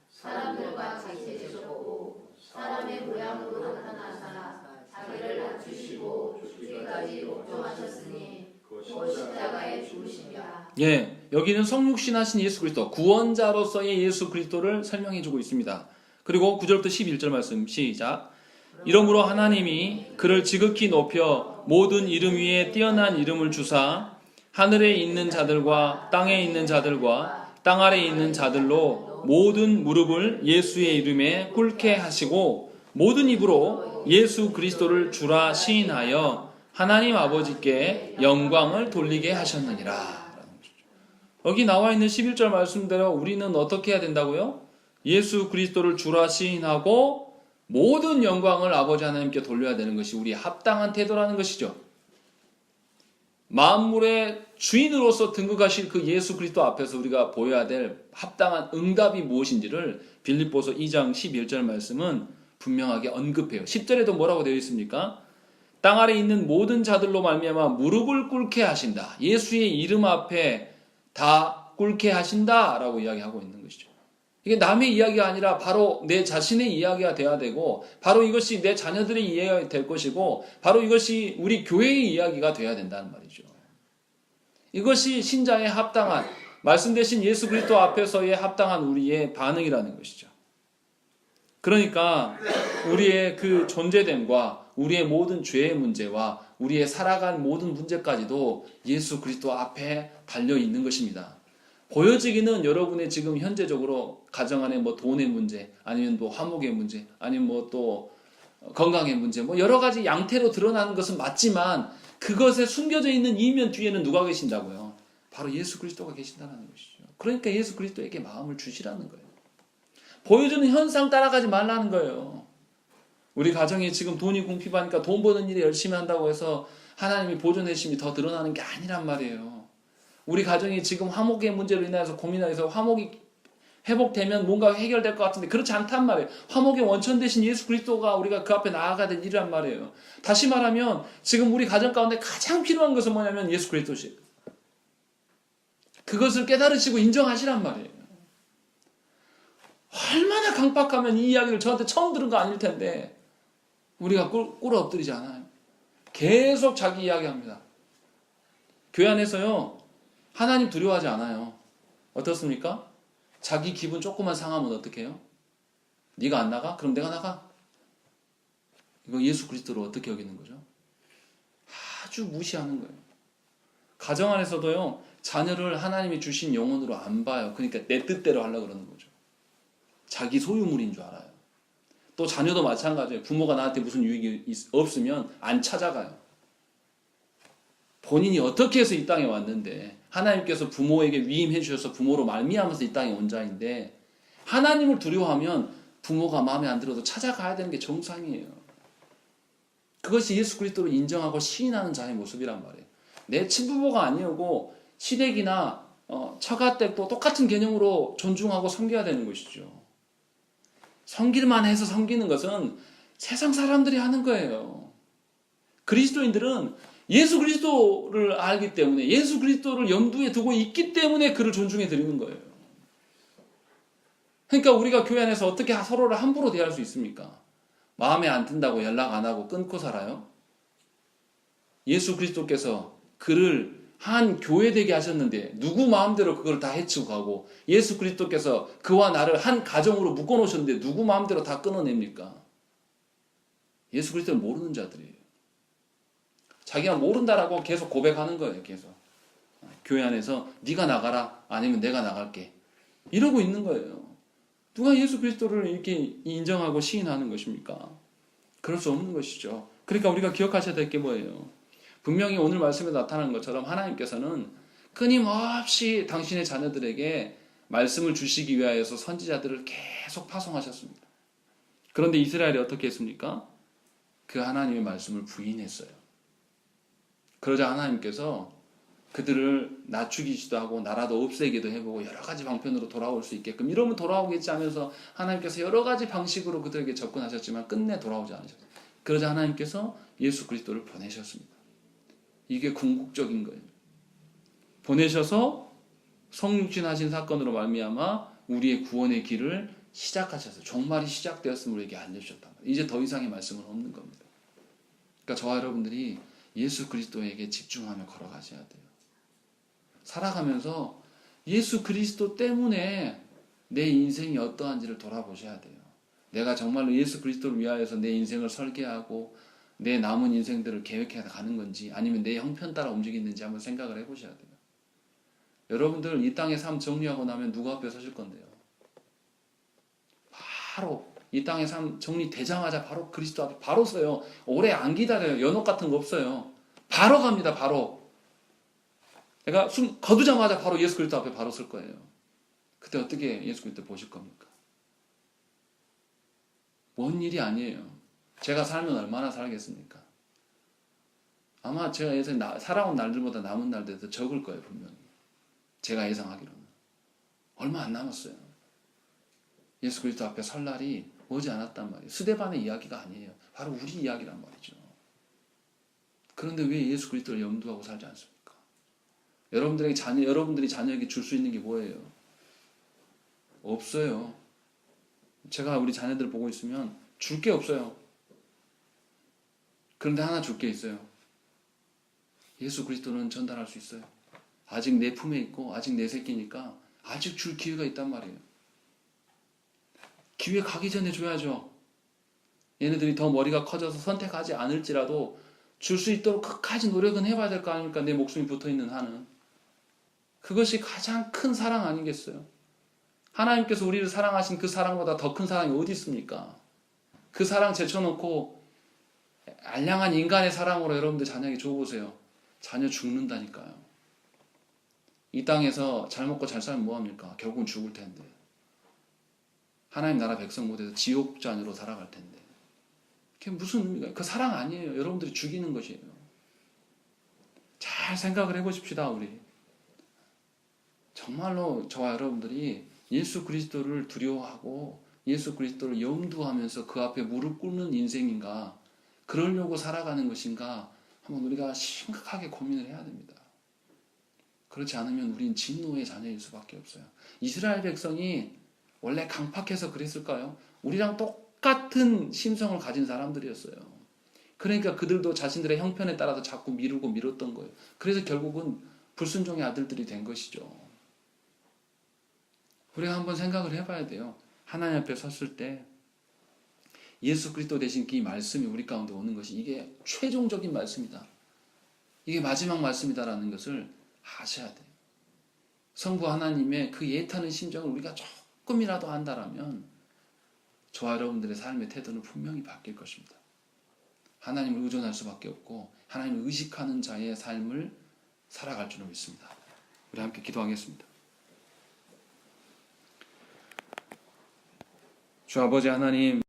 [SPEAKER 1] 사람들과 같이 되셨고 사람의 모양으로 나타나사 자기를 낮추시고 죽기까지 복종하셨으니 곧 십자가에 죽으시며. 예, 여기는 성육신하신 예수 그리스도, 구원자로서의 예수 그리스도를 설명해주고 있습니다. 그리고 9절부터 11절 말씀 시작. 이러므로 하나님이 그를 지극히 높여 모든 이름 위에 뛰어난 이름을 주사 하늘에 있는 자들과 땅에 있는 자들과 땅 아래에 있는 자들로 모든 무릎을 예수의 이름에 꿇게 하시고 모든 입으로 예수 그리스도를 주라 시인하여 하나님 아버지께 영광을 돌리게 하셨느니라. 여기 나와 있는 11절 말씀대로 우리는 어떻게 해야 된다고요? 예수 그리스도를 주라 시인하고 모든 영광을 아버지 하나님께 돌려야 되는 것이 우리의 합당한 태도라는 것이죠. 만물의 주인으로서 등극하실 그 예수 그리스도 앞에서 우리가 보여야 될 합당한 응답이 무엇인지를 빌립보서 2장 11절 말씀은 분명하게 언급해요. 10절에도 뭐라고 되어 있습니까? 땅 아래에 있는 모든 자들로 말미암아 무릎을 꿇게 하신다. 예수의 이름 앞에 다 꿇게 하신다라고 이야기하고 있는 것이죠. 이게 남의 이야기가 아니라 바로 내 자신의 이야기가 돼야 되고 바로 이것이 내 자녀들의 이야기가 될 것이고 바로 이것이 우리 교회의 이야기가 돼야 된다는 말이죠. 이것이 신자의 합당한 말씀 대신 예수 그리스도 앞에서의 합당한 우리의 반응이라는 것이죠. 그러니까 우리의 그 존재됨과 우리의 모든 죄의 문제와 우리의 살아간 모든 문제까지도 예수 그리스도 앞에 달려 있는 것입니다. 보여지기는 여러분의 지금 현재적으로 가정 안에 뭐 돈의 문제, 아니면 뭐 화목의 문제, 아니면 뭐 또 건강의 문제, 뭐 여러 가지 양태로 드러나는 것은 맞지만 그것에 숨겨져 있는 이면 뒤에는 누가 계신다고요? 바로 예수 그리스도가 계신다는 것이죠. 그러니까 예수 그리스도에게 마음을 주시라는 거예요. 보여주는 현상 따라가지 말라는 거예요. 우리 가정에 지금 돈이 궁핍하니까 돈 버는 일에 열심히 한다고 해서 하나님이 보존해 주심이 더 드러나는 게 아니란 말이에요. 우리 가정이 지금 화목의 문제로 인해서 고민해서 화목이 회복되면 뭔가 해결될 것 같은데 그렇지 않단 말이에요. 화목의 원천 되신 예수 그리스도가 우리가 그 앞에 나아가야 될 일이란 말이에요. 다시 말하면 지금 우리 가정 가운데 가장 필요한 것은 뭐냐면 예수 그리스도시. 그것을 깨달으시고 인정하시란 말이에요. 얼마나 강박하면 이 이야기를 저한테 처음 들은 거 아닐 텐데 우리가 꿇어 엎드리지 않아요. 계속 자기 이야기합니다. 교회 안에서요. 하나님 두려워하지 않아요. 어떻습니까? 자기 기분 조금만 상하면 어떻게 해요? 네가 안 나가? 그럼 내가 나가? 이거 예수 그리스도를 어떻게 여기는 거죠? 아주 무시하는 거예요. 가정 안에서도요. 자녀를 하나님이 주신 영혼으로 안 봐요. 그러니까 내 뜻대로 하려고 그러는 거죠. 자기 소유물인 줄 알아요. 또 자녀도 마찬가지예요. 부모가 나한테 무슨 유익이 없으면 안 찾아가요. 본인이 어떻게 해서 이 땅에 왔는데 하나님께서 부모에게 위임해 주셔서 부모로 말미암아서 이 땅에 온 자인데 하나님을 두려워하면 부모가 마음에 안 들어도 찾아가야 되는 게 정상이에요. 그것이 예수 그리스도를 인정하고 시인하는 자의 모습이란 말이에요. 내 친부모가 아니오고 시댁이나 처가댁도 똑같은 개념으로 존중하고 섬겨야 되는 것이죠. 섬길만 해서 섬기는 것은 세상 사람들이 하는 거예요. 그리스도인들은 예수 그리스도를 알기 때문에 예수 그리스도를 염두에 두고 있기 때문에 그를 존중해 드리는 거예요. 그러니까 우리가 교회 안에서 어떻게 서로를 함부로 대할 수 있습니까? 마음에 안 든다고 연락 안 하고 끊고 살아요? 예수 그리스도께서 그를 한 교회 되게 하셨는데 누구 마음대로 그걸 다 해치고 가고, 예수 그리스도께서 그와 나를 한 가정으로 묶어놓으셨는데 누구 마음대로 다 끊어냅니까? 예수 그리스도를 모르는 자들이에요. 자기가 모른다라고 계속 고백하는 거예요. 계속 교회 안에서 네가 나가라, 아니면 내가 나갈게, 이러고 있는 거예요. 누가 예수 그리스도를 이렇게 인정하고 시인하는 것입니까? 그럴 수 없는 것이죠. 그러니까 우리가 기억하셔야 될 게 뭐예요? 분명히 오늘 말씀에 나타나는 것처럼 하나님께서는 끊임없이 당신의 자녀들에게 말씀을 주시기 위하여서 선지자들을 계속 파송하셨습니다. 그런데 이스라엘이 어떻게 했습니까? 그 하나님의 말씀을 부인했어요. 그러자 하나님께서 그들을 낮추기도 하고 나라도 없애기도 해보고 여러 가지 방편으로 돌아올 수 있게끔, 이러면 돌아오겠지 하면서 하나님께서 여러 가지 방식으로 그들에게 접근하셨지만 끝내 돌아오지 않으셨어요. 그러자 하나님께서 예수 그리스도를 보내셨습니다. 이게 궁극적인 거예요. 보내셔서 성육신하신 사건으로 말미암아 우리의 구원의 길을 시작하셨어요. 종말이 시작되었음을 우리에게 알려주셨단 말이에요. 이제 더 이상의 말씀은 없는 겁니다. 그러니까 저와 여러분들이 예수 그리스도에게 집중하며 걸어가셔야 돼요. 살아가면서 예수 그리스도 때문에 내 인생이 어떠한지를 돌아보셔야 돼요. 내가 정말로 예수 그리스도를 위하여서 내 인생을 설계하고 내 남은 인생들을 계획해 가는 건지, 아니면 내 형편 따라 움직이는지 한번 생각을 해보셔야 돼요. 여러분들 이 땅의 삶 정리하고 나면 누구 앞에 서실 건데요? 바로 이 땅의 삶 정리되자마자 바로 그리스도 앞에 바로 서요. 오래 안 기다려요. 연옥 같은 거 없어요. 바로 갑니다. 바로. 내가 숨 거두자마자 바로 예수 그리스도 앞에 바로 설 거예요. 그때 어떻게 예수 그리스도 보실 겁니까? 먼 일이 아니에요. 제가 살면 얼마나 살겠습니까? 아마 제가 예상에 살아온 날들보다 남은 날들이 더 적을 거예요. 분명히. 제가 예상하기로는. 얼마 안 남았어요. 예수 그리스도 앞에 설 날이 오지 않았단 말이에요. 스데반의 이야기가 아니에요. 바로 우리 이야기란 말이죠. 그런데 왜 예수 그리스도를 염두하고 살지 않습니까? 여러분들이 자녀에게 줄 수 있는 게 뭐예요? 없어요. 제가 우리 자녀들 보고 있으면 줄 게 없어요. 그런데 하나 줄 게 있어요. 예수 그리스도는 전달할 수 있어요. 아직 내 품에 있고 아직 내 새끼니까 아직 줄 기회가 있단 말이에요. 기회 가기 전에 줘야죠. 얘네들이 더 머리가 커져서 선택하지 않을지라도 줄 수 있도록 끝까지 노력은 해봐야 될 거 아닙니까? 내 목숨이 붙어있는 한은. 그것이 가장 큰 사랑 아니겠어요? 하나님께서 우리를 사랑하신 그 사랑보다 더 큰 사랑이 어디 있습니까? 그 사랑 제쳐놓고 알량한 인간의 사랑으로 여러분들 자녀에게 줘보세요. 자녀 죽는다니까요. 이 땅에서 잘 먹고 잘 살면 뭐합니까? 결국은 죽을 텐데. 하나님 나라 백성 못해서 지옥 자녀로 살아갈 텐데. 그게 무슨 의미가? 그 사랑 아니에요. 여러분들이 죽이는 것이에요. 잘 생각을 해보십시다. 우리 정말로 저와 여러분들이 예수 그리스도를 두려워하고 예수 그리스도를 염두하면서 그 앞에 무릎 꿇는 인생인가, 그러려고 살아가는 것인가 한번 우리가 심각하게 고민을 해야 됩니다. 그렇지 않으면 우린 진노의 자녀일 수밖에 없어요. 이스라엘 백성이 원래 강팍해서 그랬을까요? 우리랑 똑같은 심성을 가진 사람들이었어요. 그러니까 그들도 자신들의 형편에 따라서 자꾸 미루고 미뤘던 거예요. 그래서 결국은 불순종의 아들들이 된 것이죠. 우리가 한번 생각을 해봐야 돼요. 하나님 앞에 섰을 때 예수 그리스도 대신 이 말씀이 우리 가운데 오는 것이 이게 최종적인 말씀이다. 이게 마지막 말씀이다라는 것을 아셔야 돼요. 성부 하나님의 그 예타는 심정을 우리가 조금이라도 안다라면 저와 여러분들의 삶의 태도는 분명히 바뀔 것입니다. 하나님을 의존할 수밖에 없고 하나님을 의식하는 자의 삶을 살아갈 줄로 믿습니다. 우리 함께 기도하겠습니다. 주 아버지 하나님,